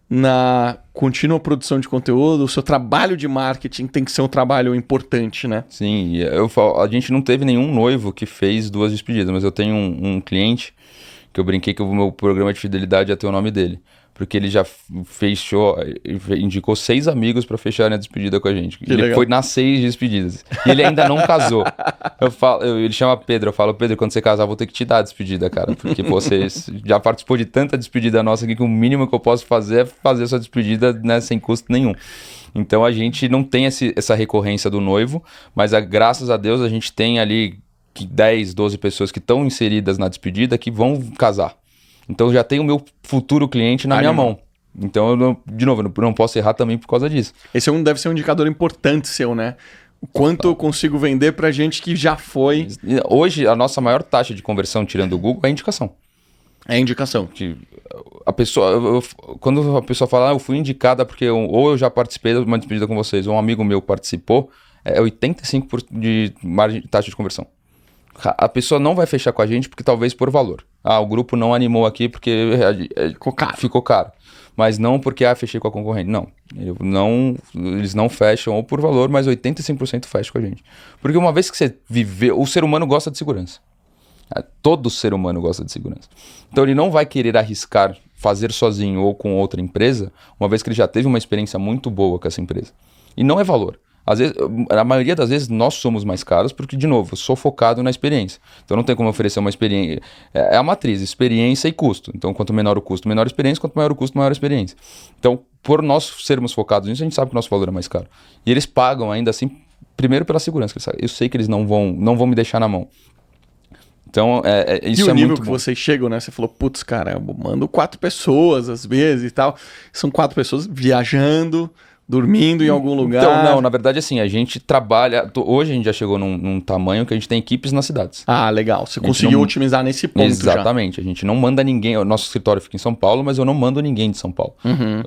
na contínua produção de conteúdo. O seu trabalho de marketing tem que ser um trabalho importante, né? Sim, a gente não teve nenhum noivo que fez 2 despedidas, mas eu tenho um cliente que eu brinquei que o meu programa de fidelidade ia ter o nome dele. Porque ele já fechou, indicou 6 amigos para fecharem a despedida com a gente. Ele foi nas 6 despedidas. E ele ainda não casou. Ele chama Pedro, eu falo, Pedro, quando você casar, eu vou ter que te dar a despedida, cara. Porque você já participou de tanta despedida nossa aqui que o mínimo que eu posso fazer é fazer a sua despedida, né, sem custo nenhum. Então a gente não tem essa recorrência do noivo, mas graças a Deus a gente tem ali 10, 12 pessoas que estão inseridas na despedida que vão casar. Então eu já tenho o meu futuro cliente na minha mão. Então, eu não posso errar também por causa disso. Esse deve ser um indicador importante seu, né? O quanto eu consigo vender pra gente que já foi... Hoje, a nossa maior taxa de conversão, tirando o Google, é a indicação. É a indicação. A pessoa, quando a pessoa fala, eu fui indicada porque ou eu já participei de uma despedida com vocês, ou um amigo meu participou, é 85% de margem de taxa de conversão. A pessoa não vai fechar com a gente porque talvez por valor. O grupo não animou aqui porque ficou caro. Mas não porque, fechei com a concorrente. Não, eles não fecham ou por valor, mas 85% fecha com a gente. Porque uma vez que você viveu, o ser humano gosta de segurança. Todo ser humano gosta de segurança. Então ele não vai querer arriscar fazer sozinho ou com outra empresa, uma vez que ele já teve uma experiência muito boa com essa empresa. E não é valor. Às vezes, a maioria das vezes nós somos mais caros porque, de novo, eu sou focado na experiência. Então não tem como oferecer uma experiência. É a matriz, experiência e custo. Então quanto menor o custo, menor a experiência. Quanto maior o custo, maior a experiência. Então, por nós sermos focados nisso, a gente sabe que o nosso valor é mais caro. E eles pagam ainda assim, primeiro pela segurança. Eu sei que eles não vão me deixar na mão. Então, isso e o é nível muito que bom. vocês chegam, né? Você falou, putz, cara, eu mando 4 pessoas às vezes e tal. São 4 pessoas viajando, dormindo em algum lugar. Então, não, na verdade, assim, a gente trabalha... Hoje a gente já chegou num tamanho que a gente tem equipes nas cidades. Ah, legal. Você conseguiu otimizar nesse ponto Exatamente. A gente não manda ninguém... O nosso escritório fica em São Paulo, mas eu não mando ninguém de São Paulo.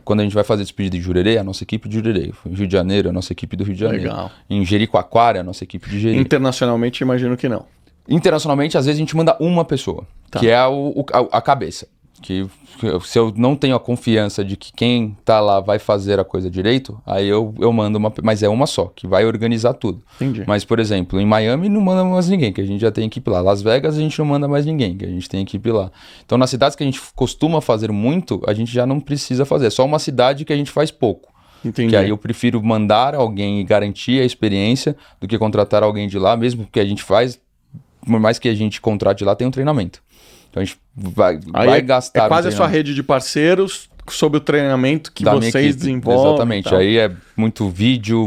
Quando a gente vai fazer despedida de Jurerê, a nossa equipe de Jurerê. Em Rio de Janeiro, a nossa equipe do Rio de Janeiro. Legal. Em Jericoacoara, a nossa equipe de Jeri. Internacionalmente, imagino que não. Internacionalmente, às vezes a gente manda uma pessoa, que é a cabeça. Que se eu não tenho a confiança de que quem tá lá vai fazer a coisa direito, aí eu mando uma, mas é uma só, que vai organizar tudo. Entendi. Mas, por exemplo, em Miami não manda mais ninguém, que a gente já tem equipe lá. Las Vegas a gente não manda mais ninguém, que a gente tem equipe lá. Então, nas cidades que a gente costuma fazer muito, a gente já não precisa fazer. É só uma cidade que a gente faz pouco. Entendi. Que aí eu prefiro mandar alguém e garantir a experiência do que contratar alguém de lá, mesmo que a gente faz, por mais que a gente contrate lá, tem um treinamento. Então a gente vai gastar. É quase a sua rede de parceiros sobre o treinamento que vocês desenvolvem. Exatamente. Aí é muito vídeo,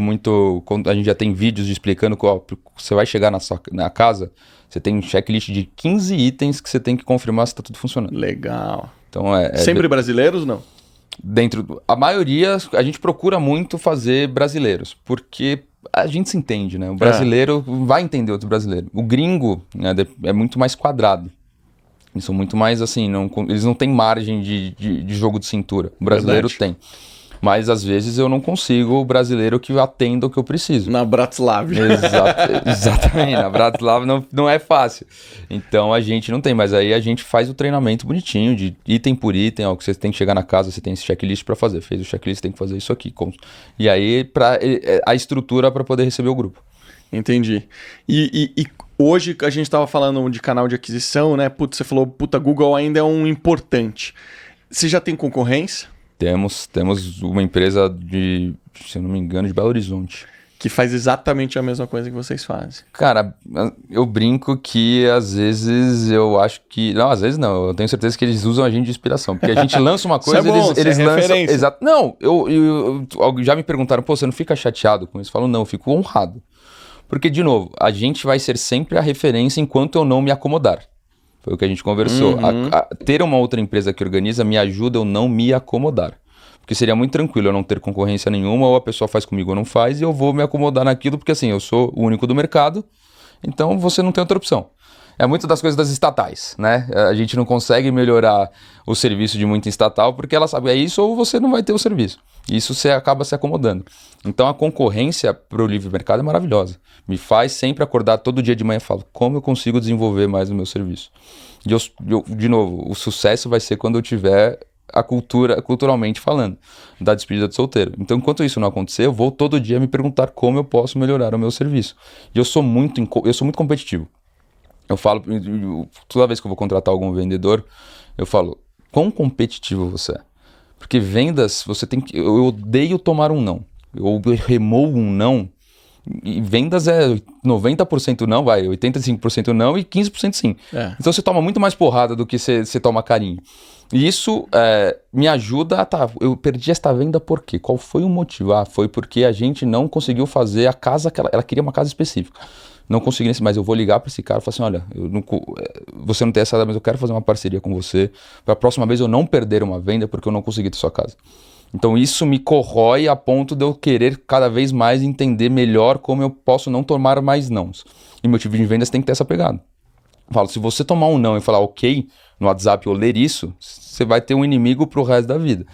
a gente já tem vídeos explicando que você vai chegar na casa, você tem um checklist de 15 itens que você tem que confirmar se está tudo funcionando. Legal. Então Sempre brasileiros, não? A maioria, a gente procura muito fazer brasileiros, porque a gente se entende, né? O brasileiro vai entender outro brasileiro. O gringo, né, é muito mais quadrado. Eles são muito mais assim, eles não têm margem de jogo de cintura. O brasileiro tem. Mas às vezes eu não consigo o brasileiro que atenda o que eu preciso. Na Bratislava. Exatamente, na Bratislava não é fácil. Então a gente não tem, mas aí a gente faz o treinamento bonitinho, de item por item, que você tem que chegar na casa, você tem esse checklist para fazer. Fez o checklist, tem que fazer isso aqui. E aí a estrutura para poder receber o grupo. Entendi. E hoje a gente estava falando de canal de aquisição, né? Putz, você falou, Google ainda é um importante. Você já tem concorrência? Temos uma empresa se eu não me engano, de Belo Horizonte. Que faz exatamente a mesma coisa que vocês fazem. Cara, eu brinco que às vezes eu acho que... Não, às vezes não. Eu tenho certeza que eles usam a gente de inspiração. Porque a gente lança uma coisa, eles lançam... Exato. Não, já me perguntaram, você não fica chateado com isso? Eu falo, não, eu fico honrado. Porque, de novo, a gente vai ser sempre a referência enquanto eu não me acomodar. Foi o que a gente conversou. Ter uma outra empresa que organiza me ajuda a eu não me acomodar. Porque seria muito tranquilo eu não ter concorrência nenhuma, ou a pessoa faz comigo ou não faz, e eu vou me acomodar naquilo, porque assim, eu sou o único do mercado, então você não tem outra opção. É muito das coisas das estatais, né? A gente não consegue melhorar o serviço de muita estatal, porque ela sabe, é isso ou você não vai ter o serviço. Isso você acaba se acomodando. Então a concorrência para o livre mercado é maravilhosa. Me faz sempre acordar todo dia de manhã e falo, como eu consigo desenvolver mais o meu serviço? E de novo, o sucesso vai ser quando eu tiver a culturalmente falando, da despedida de solteiro. Então, enquanto isso não acontecer, eu vou todo dia me perguntar como eu posso melhorar o meu serviço. E eu sou muito competitivo. Eu falo, toda vez que eu vou contratar algum vendedor, eu falo, quão competitivo você é? Porque vendas, você tem que... Eu odeio tomar um não. Eu remoo um não. E vendas é 90% não, 85% não e 15% sim. Então você toma muito mais porrada do que você toma carinho. E isso me ajuda eu perdi esta venda por quê? Qual foi o motivo? Foi porque a gente não conseguiu fazer a casa que ela queria uma casa específica. Não consegui, mas eu vou ligar para esse cara e falar assim, olha, você não tem essa, mas eu quero fazer uma parceria com você para a próxima vez eu não perder uma venda porque eu não consegui ter sua casa. Então isso me corrói a ponto de eu querer cada vez mais entender melhor como eu posso não tomar mais nãos. E meu tipo de vendas tem que ter essa pegada. Eu falo, se você tomar um não e falar ok no WhatsApp ou ler isso, você vai ter um inimigo pro resto da vida.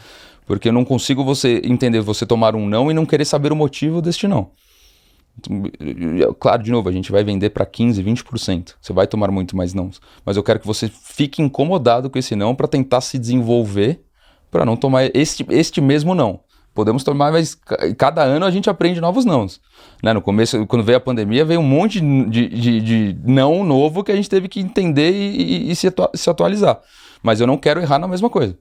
Porque eu não consigo entender você tomar um não e não querer saber o motivo deste não. Claro, de novo, a gente vai vender para 15%, 20%. Você vai tomar muito mais não. Mas eu quero que você fique incomodado com esse não para tentar se desenvolver, para não tomar este mesmo não. Podemos tomar, mas cada ano a gente aprende novos nãos. Né? No começo, quando veio a pandemia, veio um monte de não novo que a gente teve que entender e se atualizar. Mas eu não quero errar na mesma coisa.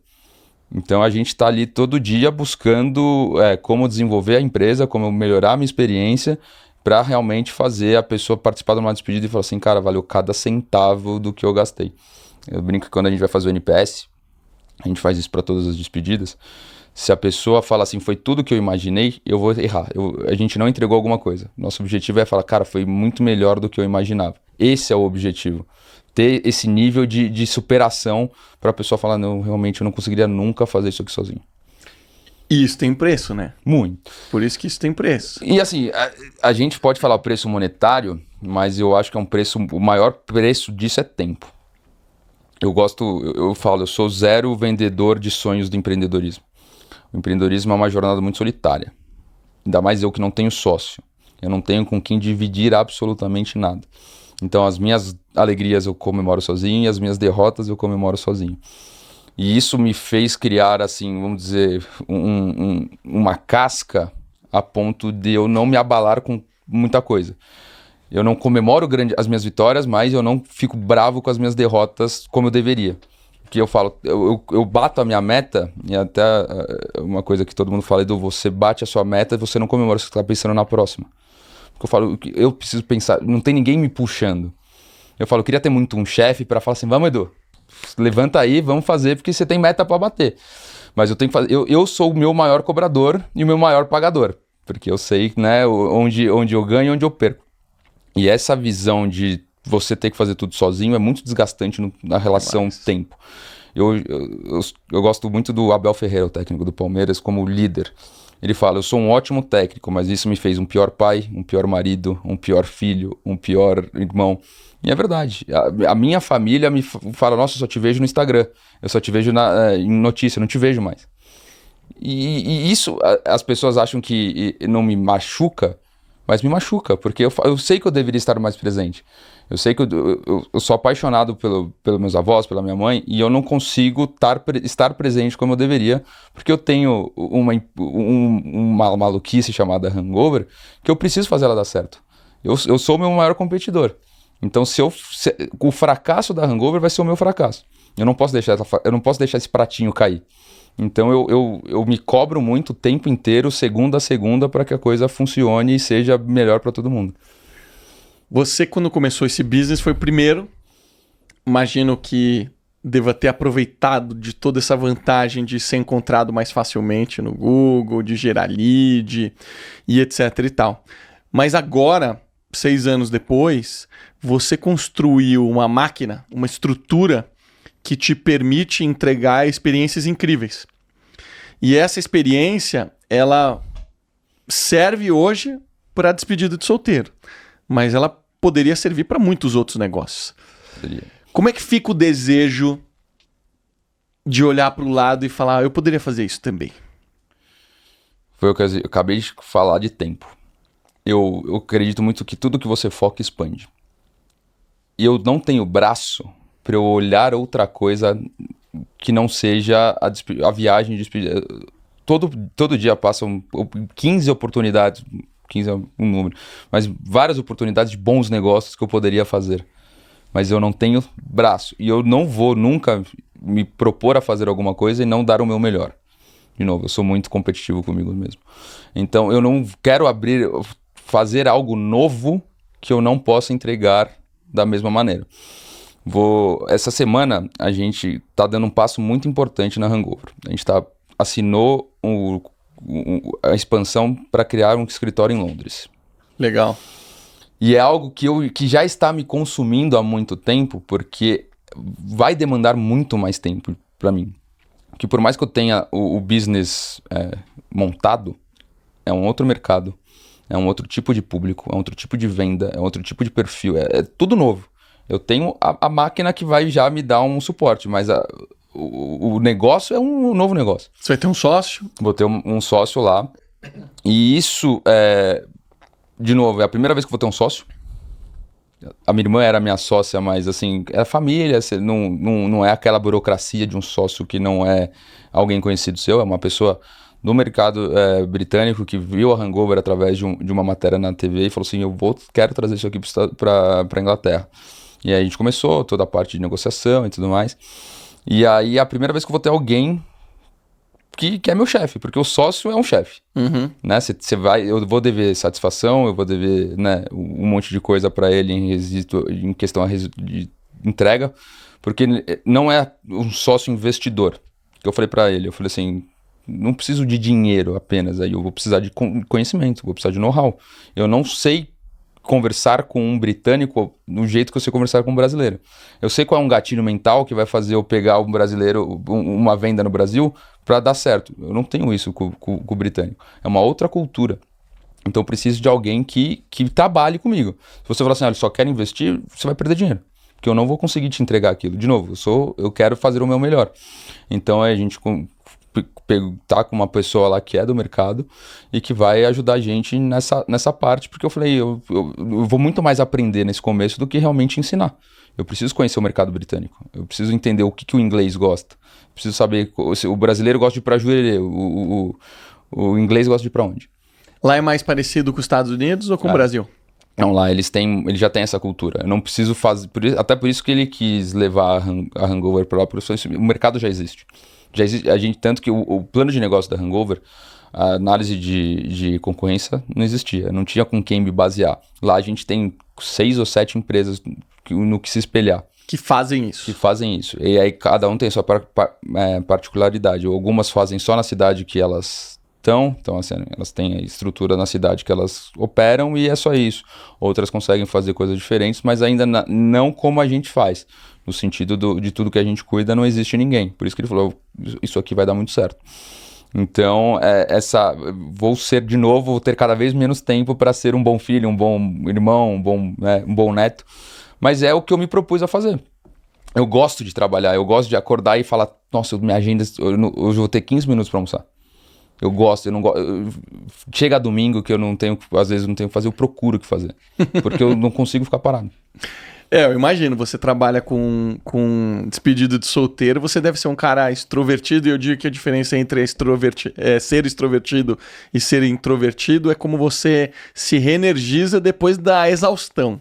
Então a gente está ali todo dia buscando como desenvolver a empresa, como melhorar a minha experiência, para realmente fazer a pessoa participar de uma despedida e falar assim, cara, valeu cada centavo do que eu gastei. Eu brinco que quando a gente vai fazer o NPS, a gente faz isso para todas as despedidas, se a pessoa fala assim, foi tudo que eu imaginei, eu vou errar. A gente não entregou alguma coisa. Nosso objetivo é falar, cara, foi muito melhor do que eu imaginava. Esse é o objetivo. Ter esse nível de superação para a pessoa falar, não, realmente eu não conseguiria nunca fazer isso aqui sozinho. E isso tem preço, né? Muito. Por isso que isso tem preço. E assim, a gente pode falar preço monetário, mas eu acho que é um preço, o maior preço disso é tempo. Eu sou zero vendedor de sonhos do empreendedorismo. O empreendedorismo é uma jornada muito solitária. Ainda mais eu que não tenho sócio. Eu não tenho com quem dividir absolutamente nada. Então as minhas alegrias eu comemoro sozinho e as minhas derrotas eu comemoro sozinho. E isso me fez criar, assim, vamos dizer, uma casca a ponto de eu não me abalar com muita coisa. Eu não comemoro as minhas vitórias, mas eu não fico bravo com as minhas derrotas como eu deveria. Porque eu falo, eu bato a minha meta, e até uma coisa que todo mundo fala, Edu, você bate a sua meta e você não comemora, você está pensando na próxima. Porque eu falo, eu preciso pensar, não tem ninguém me puxando. Eu falo, eu queria ter muito um chefe para falar assim, vamos Edu, levanta aí, vamos fazer, porque você tem meta para bater. Mas eu tenho que fazer, eu sou o meu maior cobrador e o meu maior pagador. Porque eu sei, né, onde eu ganho e onde eu perco. E essa visão de você ter que fazer tudo sozinho é muito desgastante na relação tempo. Eu gosto muito do Abel Ferreira, o técnico do Palmeiras, como líder. Ele fala, eu sou um ótimo técnico, mas isso me fez um pior pai, um pior marido, um pior filho, um pior irmão. E é verdade. A minha família me fala, nossa, eu só te vejo no Instagram. Eu só te vejo em notícia, eu não te vejo mais. E isso, as pessoas acham que não me machuca, mas me machuca, porque eu sei que eu deveria estar mais presente. Eu sei que eu sou apaixonado pelos meus avós, pela minha mãe, e eu não consigo estar presente como eu deveria, porque eu tenho uma maluquice chamada hangover, que eu preciso fazer ela dar certo. Eu sou o meu maior competidor. Então, o fracasso da hangover vai ser o meu fracasso. Eu não posso deixar esse pratinho cair. Então eu me cobro muito o tempo inteiro, segunda a segunda, para que a coisa funcione e seja melhor para todo mundo. Você, quando começou esse business, foi o primeiro. Imagino que deva ter aproveitado de toda essa vantagem de ser encontrado mais facilmente no Google, de gerar lead e etc e tal. Mas agora, 6 anos depois, você construiu uma máquina, uma estrutura que te permite entregar experiências incríveis. E essa experiência, ela serve hoje para a despedida de solteiro, mas ela poderia servir para muitos outros negócios. Poderia. Como é que fica o desejo de olhar para o lado e falar, eu poderia fazer isso também? Foi o que eu acabei de falar de tempo. Eu acredito muito que tudo que você foca expande. E eu não tenho braço para eu olhar outra coisa que não seja a viagem de despedida. Todo dia passam 15 oportunidades, 15 é um número, mas várias oportunidades de bons negócios que eu poderia fazer. Mas eu não tenho braço. E eu não vou nunca me propor a fazer alguma coisa e não dar o meu melhor. De novo, eu sou muito competitivo comigo mesmo. Então eu não quero fazer algo novo que eu não possa entregar da mesma maneira. Essa semana a gente está dando um passo muito importante na Hangover. A gente assinou a expansão para criar um escritório em Londres. Legal. E é algo que já está me consumindo há muito tempo, porque vai demandar muito mais tempo para mim. Que por mais que eu tenha o business montado, é um outro mercado, é um outro tipo de público, é um outro tipo de venda, é um outro tipo de perfil, é tudo novo. Eu tenho a máquina que vai já me dar um suporte, mas o negócio é um novo negócio. Você vai ter um sócio? Vou ter um sócio lá. E isso, de novo, é a primeira vez que eu vou ter um sócio. A minha irmã era minha sócia, mas assim, é família, não é aquela burocracia de um sócio que não é alguém conhecido seu, é uma pessoa do mercado britânico que viu a Hangover através de uma matéria na TV e falou assim, quero trazer isso aqui para Inglaterra. E aí a gente começou toda a parte de negociação e tudo mais. E aí a primeira vez que eu vou ter alguém que é meu chefe, porque o sócio é um chefe, né? Você vai, eu vou dever satisfação, eu vou dever, né, um monte de coisa para ele em questão de entrega, porque não é um sócio investidor. Que eu falei para ele, eu falei assim, não preciso de dinheiro apenas, aí eu vou precisar de conhecimento, vou precisar de know-how. Eu não sei conversar com um britânico do jeito que você conversar com um brasileiro. Eu sei qual é um gatilho mental que vai fazer eu pegar um brasileiro, uma venda no Brasil, para dar certo. Eu não tenho isso com o britânico. É uma outra cultura. Então eu preciso de alguém que trabalhe comigo. Se você falar assim, olha, só quero investir, você vai perder dinheiro. Porque eu não vou conseguir te entregar aquilo. De novo, eu quero fazer o meu melhor. Então a gente tá com uma pessoa lá que é do mercado e que vai ajudar a gente nessa parte, porque eu falei, eu vou muito mais aprender nesse começo do que realmente ensinar. Eu preciso conhecer o mercado britânico, eu preciso entender o que o inglês gosta, preciso saber se o brasileiro gosta de ir pra Jurerê, o inglês gosta de ir pra onde. Lá é mais parecido com os Estados Unidos ou com o Brasil? Não, lá eles já têm essa cultura. Eu não preciso fazer, até por isso que ele quis levar a Hangover próprio, o mercado já existe. Já existe, a gente, tanto que o plano de negócio da Hangover, a análise de concorrência não existia, não tinha com quem me basear. Lá a gente tem 6 ou 7 empresas no que se espelhar. Que fazem isso. Que fazem isso. E aí cada um tem a sua particularidade. Algumas fazem só na cidade que elas estão, então assim, elas têm a estrutura na cidade que elas operam e é só isso. Outras conseguem fazer coisas diferentes, mas ainda não como a gente faz. No sentido de tudo que a gente cuida, não existe ninguém. Por isso que ele falou, isso aqui vai dar muito certo. Então, vou ter cada vez menos tempo para ser um bom filho, um bom irmão, um bom neto. Mas é o que eu me propus a fazer. Eu gosto de trabalhar, eu gosto de acordar e falar, nossa, minha agenda, hoje eu vou ter 15 minutos para almoçar. Eu gosto, eu não gosto. Chega domingo que eu não tenho, às vezes não tenho que fazer, eu procuro o que fazer. Porque eu não consigo ficar parado. Eu imagino, você trabalha com despedido de solteiro, você deve ser um cara extrovertido, e eu digo que a diferença entre ser extrovertido e ser introvertido é como você se reenergiza depois da exaustão.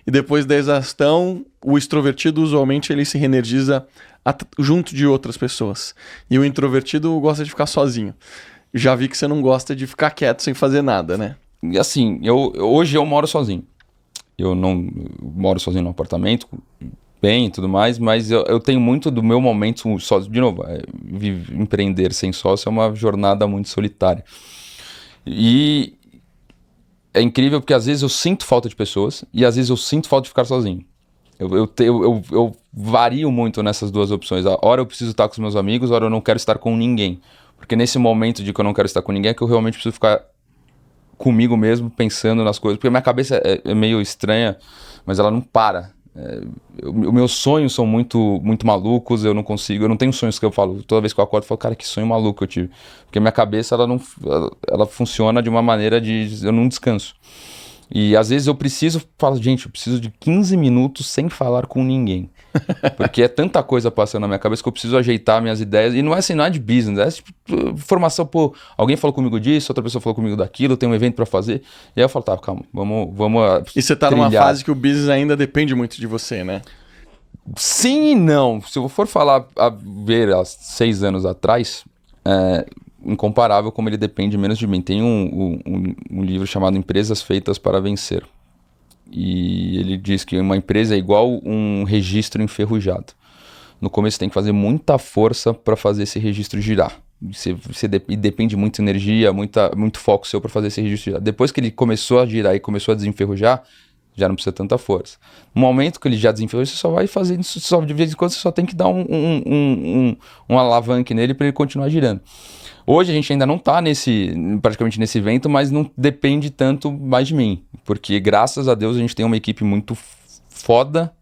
E depois da exaustão, o extrovertido usualmente ele se reenergiza junto de outras pessoas. E o introvertido gosta de ficar sozinho. Já vi que você não gosta de ficar quieto sem fazer nada, né? E assim, hoje eu moro sozinho. Eu não moro sozinho no apartamento, bem e tudo mais, mas eu tenho muito do meu momento sozinho. De novo, empreender sem sócio é uma jornada muito solitária. E é incrível porque às vezes eu sinto falta de pessoas e às vezes eu sinto falta de ficar sozinho. Eu vario muito nessas duas opções. A hora eu preciso estar com os meus amigos, a hora eu não quero estar com ninguém. Porque nesse momento de que eu não quero estar com ninguém é que eu realmente preciso ficar comigo mesmo, pensando nas coisas. Porque a minha cabeça é meio estranha, mas ela não para. Meus sonhos são muito, muito malucos, eu não consigo, eu não tenho sonhos que eu falo, toda vez que eu acordo eu falo, cara, que sonho maluco eu tive. Porque minha cabeça, ela funciona de uma maneira eu não descanso. E às vezes eu falo, gente, eu preciso de 15 minutos sem falar com ninguém. Porque é tanta coisa passando na minha cabeça que eu preciso ajeitar minhas ideias. E não é assim, não é de business, é tipo formação, pô, alguém falou comigo disso, outra pessoa falou comigo daquilo, tem um evento pra fazer. E aí eu falo, tá, calma, vamos E você tá numa fase que o business ainda depende muito de você, né? Sim e não. Se eu for ver há 6 anos atrás, incomparável como ele depende menos de mim. Tem um livro chamado Empresas Feitas para Vencer. E ele diz que uma empresa é igual um registro enferrujado. No começo tem que fazer muita força para fazer esse registro girar. E depende muita energia, muito foco seu para fazer esse registro girar. Depois que ele começou a girar e começou a desenferrujar, já não precisa tanta força. No momento que ele já desenferrujou, você só vai fazendo isso, de vez em quando você só tem que dar um alavanque nele para ele continuar girando. Hoje a gente ainda não está praticamente nesse evento, mas não depende tanto mais de mim. Porque graças a Deus a gente tem uma equipe muito foda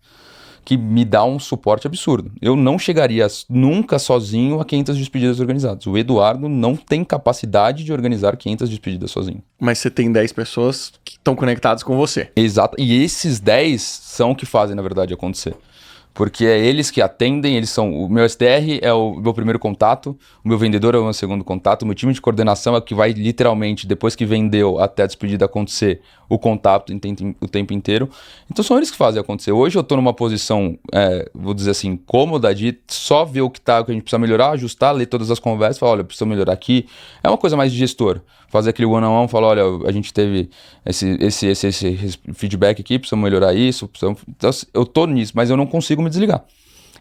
que me dá um suporte absurdo. Eu não chegaria nunca sozinho a 500 despedidas organizadas. O Eduardo não tem capacidade de organizar 500 despedidas sozinho. Mas você tem 10 pessoas que estão conectadas com você. Exato. E esses 10 são o que fazem, na verdade, acontecer. Porque é eles que atendem, o meu SDR é o meu primeiro contato, o meu vendedor é o meu segundo contato, o meu time de coordenação é o que vai literalmente, depois que vendeu até a despedida acontecer, o contato o tempo inteiro. Então são eles que fazem acontecer. Hoje eu tô numa posição, vou dizer assim, cômoda de só ver o que a gente precisa melhorar, ajustar, ler todas as conversas, falar, olha, precisa melhorar aqui. É uma coisa mais de gestor. Fazer aquele one-on-one, falar, olha, a gente teve esse feedback aqui, precisa melhorar isso. Então, eu tô nisso, mas eu não consigo me desligar.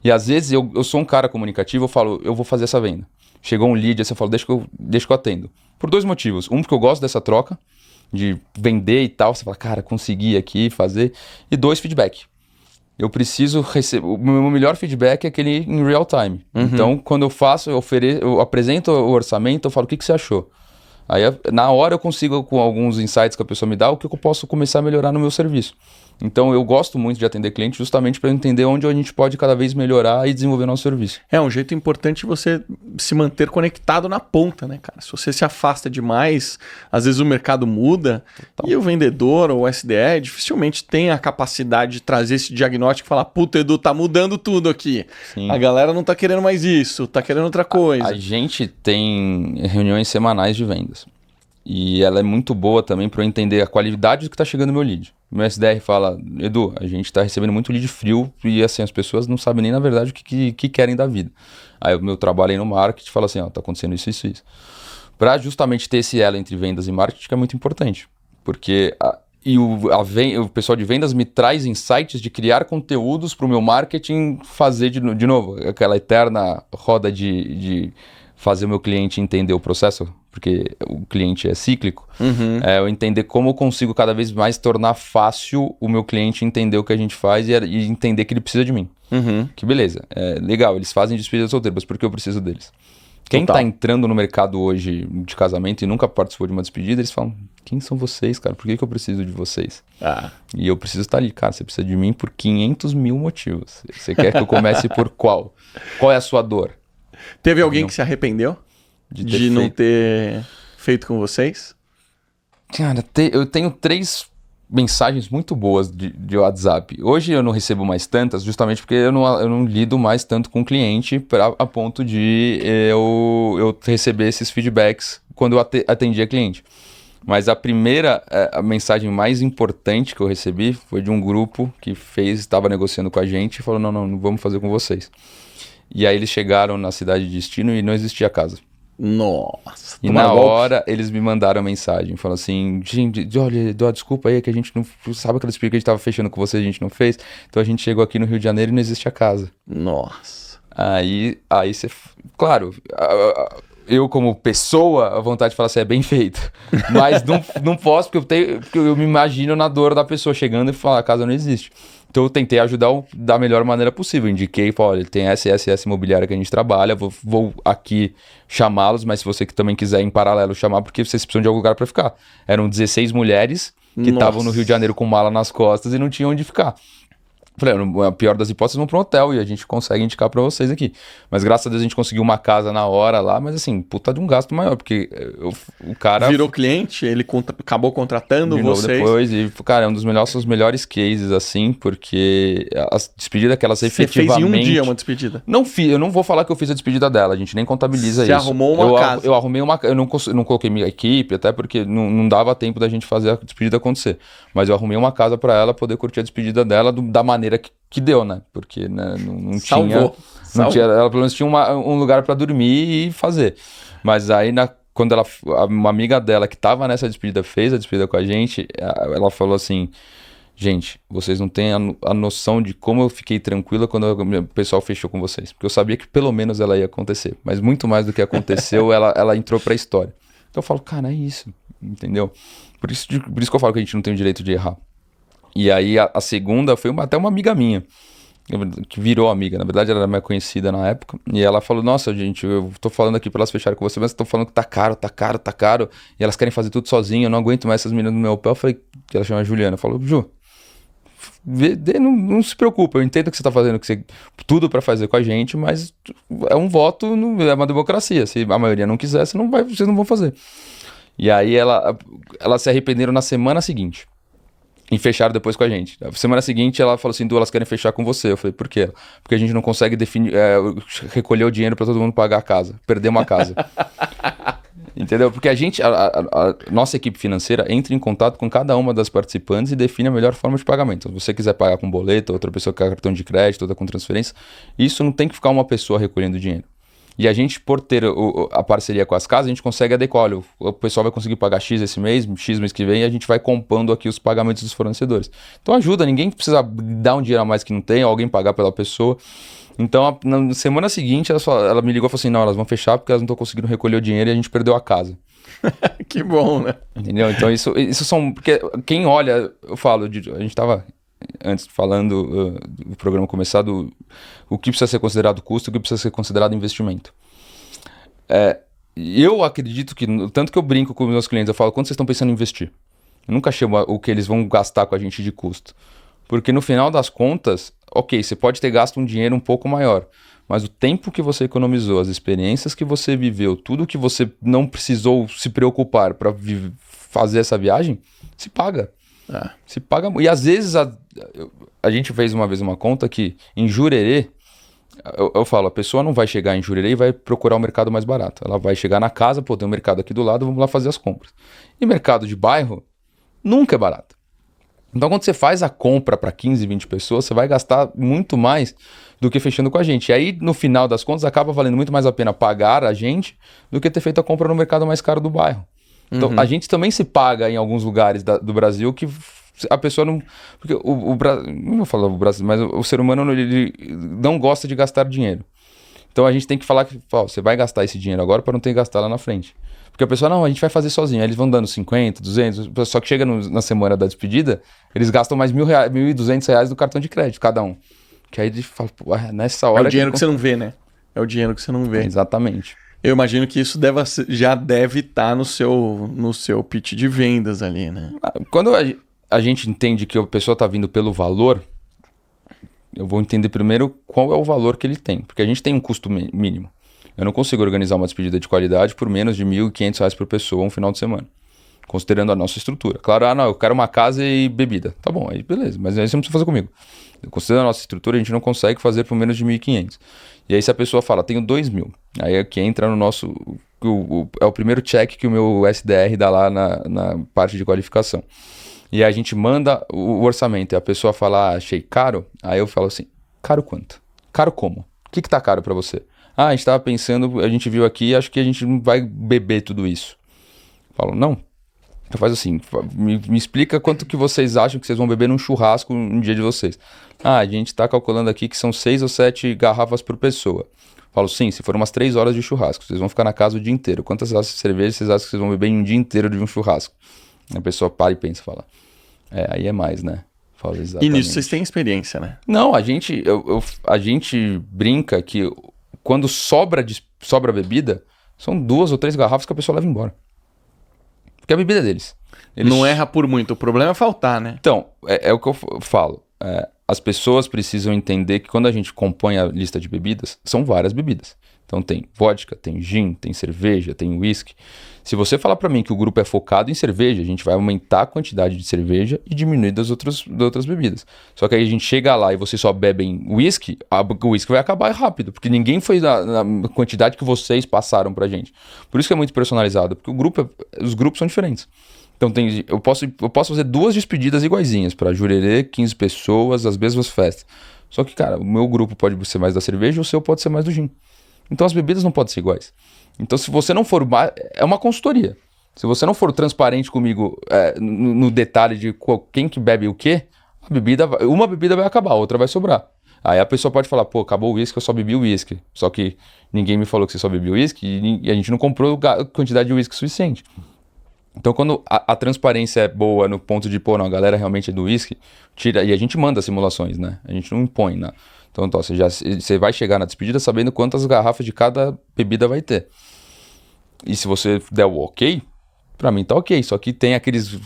E às vezes eu sou um cara comunicativo, eu falo, eu vou fazer essa venda. Chegou um lead, assim, eu falo, deixa que eu atendo. Por 2 motivos. Um, porque eu gosto dessa troca, de vender e tal. Você fala, cara, consegui aqui fazer. E 2, feedback. Eu preciso receber... O meu melhor feedback é aquele em real time. Então, quando eu faço, eu apresento o orçamento, eu falo, o que você achou? Aí, na hora, eu consigo, com alguns insights que a pessoa me dá, o que eu posso começar a melhorar no meu serviço. Então, eu gosto muito de atender cliente justamente para entender onde a gente pode cada vez melhorar e desenvolver nosso serviço. É um jeito importante você se manter conectado na ponta, né, cara? Se você se afasta demais, às vezes o mercado muda. Total. E o vendedor ou o SDE dificilmente tem a capacidade de trazer esse diagnóstico e falar, puta, Edu, tá mudando tudo aqui. Sim. A galera não tá querendo mais isso, tá querendo outra coisa. A gente tem reuniões semanais de vendas. E ela é muito boa também para eu entender a qualidade do que está chegando no meu lead. O meu SDR fala, Edu, a gente está recebendo muito lead frio e assim, as pessoas não sabem nem na verdade o que querem da vida. Aí o meu trabalho aí no marketing fala assim, ó, tá acontecendo isso. Para justamente ter esse elo entre vendas e marketing que é muito importante. Porque o pessoal de vendas me traz insights de criar conteúdos para o meu marketing fazer de novo, aquela eterna roda de fazer o meu cliente entender o processo, porque o cliente é cíclico, eu entender como eu consigo cada vez mais tornar fácil o meu cliente entender o que a gente faz e entender que ele precisa de mim. Que beleza, legal, eles fazem despedida solteira, mas por que eu preciso deles? Quem está entrando no mercado hoje de casamento e nunca participou de uma despedida, eles falam, quem são vocês, cara? Por que eu preciso de vocês? E eu preciso estar ali, cara, você precisa de mim por 500 mil motivos. Você quer que eu comece por qual? Qual é a sua dor? Teve alguém que se arrependeu de não ter feito com vocês? Cara, eu tenho 3 mensagens muito boas de WhatsApp. Hoje eu não recebo mais tantas, justamente porque eu não lido mais tanto com o cliente a ponto de eu receber esses feedbacks quando eu atendia cliente. Mas a mensagem mais importante que eu recebi foi de um grupo que estava negociando com a gente e falou, não vamos fazer com vocês. E aí eles chegaram na cidade de destino e não existia casa. Nossa. E na hora eles me mandaram mensagem, falaram assim, gente, olha, desculpa aí que a gente não... Sabe aquela explica que a gente tava fechando com você, a gente não fez? Então a gente chegou aqui no Rio de Janeiro e não existia casa. Nossa. Aí você... Claro, eu como pessoa, a vontade de falar assim, é bem feito. Mas não posso, porque eu me imagino na dor da pessoa chegando e falar, a casa não existe. Então eu tentei ajudar da melhor maneira possível. Indiquei, falei, olha, tem essa imobiliária que a gente trabalha, vou aqui chamá-los, mas se você também quiser em paralelo chamar, porque vocês precisam de algum lugar para ficar. Eram 16 mulheres que estavam no Rio de Janeiro com mala nas costas e não tinham onde ficar. Falei, a pior das hipóteses, vão para um hotel e a gente consegue indicar para vocês aqui. Mas graças a Deus a gente conseguiu uma casa na hora lá, mas assim, puta de um gasto maior, porque o cara... Virou cliente, ele acabou contratando de vocês. Depois, e cara, é um dos melhores cases, assim, porque a despedida que elas efetivamente... Você fez em um dia uma despedida? Eu não vou falar que eu fiz a despedida dela, a gente nem contabiliza isso. Você arrumou uma casa? Eu arrumei uma casa, eu não coloquei minha equipe, até porque não dava tempo da gente fazer a despedida acontecer. Mas eu arrumei uma casa para ela poder curtir a despedida dela da maneira que deu, né? Porque né, não tinha... Não tinha, ela pelo menos tinha um lugar para dormir e fazer. Mas aí, quando uma amiga dela que tava nessa despedida fez a despedida com a gente, ela falou assim, gente, vocês não têm a noção de como eu fiquei tranquila quando o pessoal fechou com vocês. Porque eu sabia que pelo menos ela ia acontecer. Mas muito mais do que aconteceu, ela entrou pra história. Então eu falo, cara, é isso, entendeu? Por isso que eu falo que a gente não tem o direito de errar. E aí a segunda foi até uma amiga minha, que virou amiga, na verdade ela era mais conhecida na época, e ela falou, nossa gente, eu tô falando aqui pra elas fecharem com você, mas tô falando que tá caro, e elas querem fazer tudo sozinho, eu não aguento mais essas meninas no meu pé. Eu falei, que ela chama Juliana, falou, Ju, não se preocupa, eu entendo que você tá fazendo tudo pra fazer com a gente, mas é um voto, é uma democracia, se a maioria não quiser, vocês não vão fazer. E aí elas se arrependeram na semana seguinte. E fecharam depois com a gente. Na semana seguinte, ela falou assim, elas querem fechar com você. Eu falei, por quê? Porque a gente não consegue recolher o dinheiro para todo mundo pagar a casa. Perdemos a casa. Entendeu? Porque a nossa equipe financeira entra em contato com cada uma das participantes e define a melhor forma de pagamento. Se você quiser pagar com boleto, outra pessoa quer cartão de crédito, outra com transferência, isso não tem que ficar uma pessoa recolhendo dinheiro. E a gente, por ter a parceria com as casas, a gente consegue adequar. Olha, o pessoal vai conseguir pagar X esse mês, X mês que vem, e a gente vai compondo aqui os pagamentos dos fornecedores. Então ajuda, ninguém precisa dar um dinheiro a mais que não tem, alguém pagar pela pessoa. Então, na semana seguinte, ela me ligou e falou assim, não, elas vão fechar porque elas não estão conseguindo recolher o dinheiro e a gente perdeu a casa. Que bom, né? Entendeu? Então, isso são... Porque quem olha, eu falo, a gente estava antes falando do programa começar, o que precisa ser considerado custo e o que precisa ser considerado investimento. Eu acredito que, tanto que eu brinco com os meus clientes, eu falo, quando vocês estão pensando em investir? Eu nunca chamo o que eles vão gastar com a gente de custo. Porque no final das contas, ok, você pode ter gasto um dinheiro um pouco maior, mas o tempo que você economizou, as experiências que você viveu, tudo que você não precisou se preocupar para fazer essa viagem, se paga. Se paga. E às vezes a gente fez uma vez uma conta que em Jurerê, eu falo, a pessoa não vai chegar em Jurerê e vai procurar o mercado mais barato. Ela vai chegar na casa, pô, tem um mercado aqui do lado, vamos lá fazer as compras. E mercado de bairro nunca é barato. Então, quando você faz a compra para 15, 20 pessoas, você vai gastar muito mais do que fechando com a gente. E aí, no final das contas, acaba valendo muito mais a pena pagar a gente do que ter feito a compra no mercado mais caro do bairro. Então, a gente também se paga em alguns lugares do Brasil que a pessoa não... Porque não vou falar o Brasil, mas o ser humano ele não gosta de gastar dinheiro. Então, a gente tem que falar que você vai gastar esse dinheiro agora para não ter que gastar lá na frente. Porque a pessoa, não, a gente vai fazer sozinho. Aí eles vão dando 50, 200, só que chega na semana da despedida, eles gastam mais R$1.200 do cartão de crédito, cada um. Que aí eles falam, pô, nessa hora... É o dinheiro que você não vê, né? É o dinheiro que você não vê. Exatamente. Eu imagino que isso já deve estar no seu pitch de vendas ali, né? Quando a gente entende que a pessoa está vindo pelo valor, eu vou entender primeiro qual é o valor que ele tem. Porque a gente tem um custo mínimo. Eu não consigo organizar uma despedida de qualidade por menos de R$1.500 por pessoa um final de semana, considerando a nossa estrutura. Claro, não, eu quero uma casa e bebida. Tá bom, aí beleza, mas aí você não precisa fazer comigo. Considerando a nossa estrutura, a gente não consegue fazer por menos de 1.500. E aí se a pessoa fala, tenho 2.000, aí é que entra no nosso... é o primeiro check que o meu SDR dá lá na parte de qualificação. E aí a gente manda o orçamento e a pessoa fala, achei caro. Aí eu falo assim, caro quanto? Caro como? O que tá caro para você? A gente estava pensando, a gente viu aqui, acho que a gente não vai beber tudo isso. Falo, não. Então faz assim, me explica quanto que vocês acham que vocês vão beber num churrasco no dia de vocês. A gente está calculando aqui que são 6 ou 7 garrafas por pessoa. Falo, sim, se for umas 3 horas de churrasco, vocês vão ficar na casa o dia inteiro. Quantas latas de cerveja vocês acham que vocês vão beber em um dia inteiro de um churrasco? A pessoa para e pensa, fala, aí é mais, né? Falo, exatamente. E nisso vocês têm experiência, né? Não, a gente brinca que... Quando sobra bebida, são 2 ou 3 garrafas que a pessoa leva embora. Porque a bebida é deles. Não erra por muito, o problema é faltar, né? Então, é o que eu falo. As pessoas precisam entender que quando a gente compõe a lista de bebidas, são várias bebidas. Então tem vodka, tem gin, tem cerveja, tem whisky. Se você falar para mim que o grupo é focado em cerveja, a gente vai aumentar a quantidade de cerveja e diminuir das outras bebidas. Só que aí a gente chega lá e vocês só bebem whisky, o whisky vai acabar rápido, porque ninguém foi na quantidade que vocês passaram pra gente. Por isso que é muito personalizado, porque os grupos são diferentes. Então eu posso fazer 2 despedidas iguaizinhas para Jurerê, 15 pessoas, as mesmas festas. Só que, cara, o meu grupo pode ser mais da cerveja, o seu pode ser mais do gin. Então as bebidas não podem ser iguais. Então se você não for... É uma consultoria. Se você não for transparente comigo no detalhe de quem que bebe o quê, uma bebida vai acabar, a outra vai sobrar. Aí a pessoa pode falar, pô, acabou o uísque, eu só bebi o uísque. Só que ninguém me falou que você só bebia o uísque e a gente não comprou a quantidade de uísque suficiente. Então quando a transparência é boa no ponto de, pô, não, a galera realmente é do uísque, tira, e a gente manda simulações, né? A gente não impõe, né? Então, você vai chegar na despedida sabendo quantas garrafas de cada bebida vai ter. E se você der o ok, pra mim tá ok. Só que tem aqueles...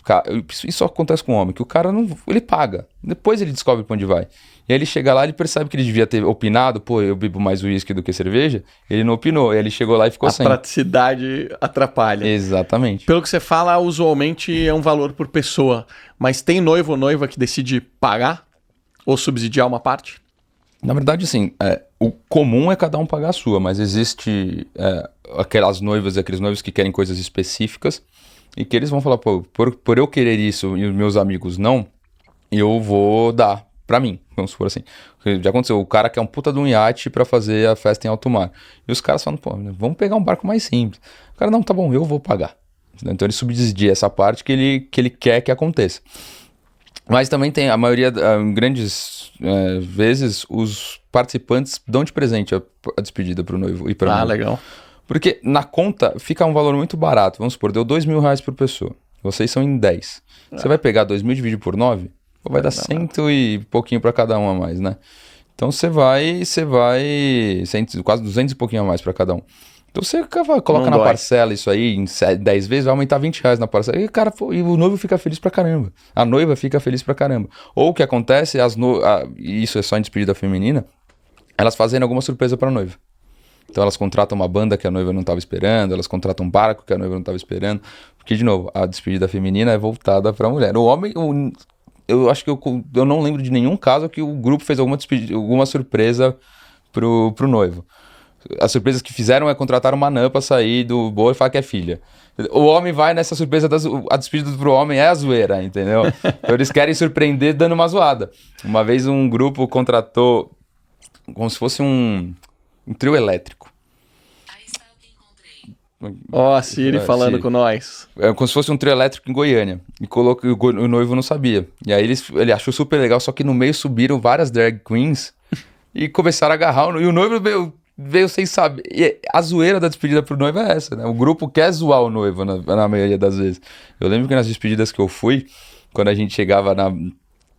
Isso acontece com o homem, que o cara não... Ele paga. Depois ele descobre pra onde vai. E aí ele chega lá, ele percebe que ele devia ter opinado, pô, eu bebo mais uísque do que cerveja. Ele não opinou. Aí ele chegou lá e ficou sem. A praticidade atrapalha. Exatamente. Pelo que você fala, usualmente é um valor por pessoa. Mas tem noivo ou noiva que decide pagar? Ou subsidiar uma parte? Na verdade, assim, O comum é cada um pagar a sua, mas existe aquelas noivas e aqueles noivos que querem coisas específicas e que eles vão falar, pô, por eu querer isso e os meus amigos não, eu vou dar pra mim, vamos supor assim. Já aconteceu, o cara quer um puta de um iate pra fazer a festa em alto mar. E os caras falam, pô, vamos pegar um barco mais simples. O cara, não, tá bom, eu vou pagar. Então ele subsidia essa parte que ele quer que aconteça. Mas também tem, a maioria, em grandes vezes, os participantes dão de presente a despedida pro noivo e pra noiva. Legal. Porque na conta fica um valor muito barato. Vamos supor, deu R$2.000 por pessoa. Vocês são em 10. Você vai pegar 2.000 dividido por 9, vai dar 100 e pouquinho pra cada um a mais, né? Então você vai quase 200 e pouquinho a mais pra cada um. Então você coloca na parcela isso aí em 10 vezes, vai aumentar R$20 na parcela. E, cara, e o noivo fica feliz pra caramba. A noiva fica feliz pra caramba. Ou o que acontece, isso é só em despedida feminina, elas fazem alguma surpresa pra noiva. Então elas contratam uma banda que a noiva não estava esperando, elas contratam um barco que a noiva não estava esperando. Porque, de novo, a despedida feminina é voltada pra mulher. O homem, eu acho que eu não lembro de nenhum caso que o grupo fez alguma surpresa pro noivo. As surpresas que fizeram é contratar uma anã pra sair do bolo e falar que é filha. O homem vai nessa surpresa, a despedida pro homem é a zoeira, entendeu? Então eles querem surpreender dando uma zoada. Uma vez um grupo contratou como se fosse um trio elétrico. Aí está o que encontrei. Ó, a Siri falando com nós. É como se fosse um trio elétrico em Goiânia. E o noivo não sabia. E aí ele achou super legal, só que no meio subiram várias drag queens e começaram a agarrar e o noivo veio sem saber. E a zoeira da despedida pro noivo é essa, né? O grupo quer zoar o noivo na maioria das vezes. Eu lembro que nas despedidas que eu fui, quando a gente chegava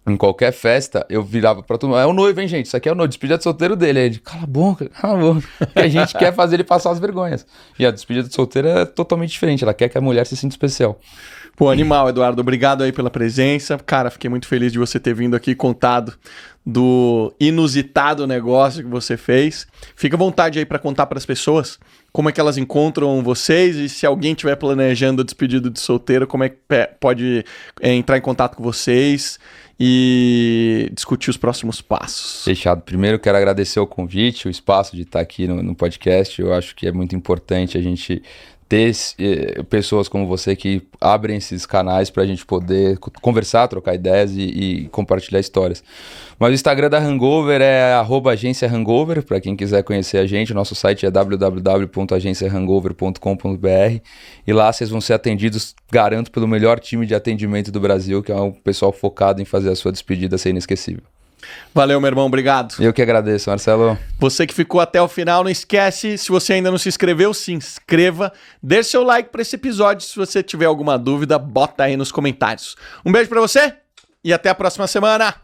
em qualquer festa, eu virava pra todo mundo, é o noivo, hein, gente? Isso aqui é o noivo, despedida de solteiro dele. Aí ele, cala a boca. Porque a gente quer fazer ele passar as vergonhas. E a despedida de solteiro é totalmente diferente, ela quer que a mulher se sinta especial. Pô, animal, Eduardo, obrigado aí pela presença. Cara, fiquei muito feliz de você ter vindo aqui e contado do inusitado negócio que você fez. Fica à vontade aí para contar para as pessoas como é que elas encontram vocês e se alguém estiver planejando a despedida de solteiro, como é que pode entrar em contato com vocês e discutir os próximos passos. Fechado. Primeiro, quero agradecer o convite, o espaço de estar aqui no podcast. Eu acho que é muito importante a gente ter pessoas como você que abrem esses canais para a gente poder conversar, trocar ideias e compartilhar histórias. Mas o Instagram da Hangover é @agência Hangover, para quem quiser conhecer a gente. O nosso site é www.agenciahangover.com.br e lá vocês vão ser atendidos, garanto, pelo melhor time de atendimento do Brasil, que é um pessoal focado em fazer a sua despedida ser inesquecível. Valeu, meu irmão, obrigado. Eu que agradeço, Marcelo. Você que ficou até o final, não esquece, se você ainda não se inscreveu, se inscreva, deixe seu like para esse episódio. Se você tiver alguma dúvida, bota aí nos comentários. Um beijo para você e até a próxima semana.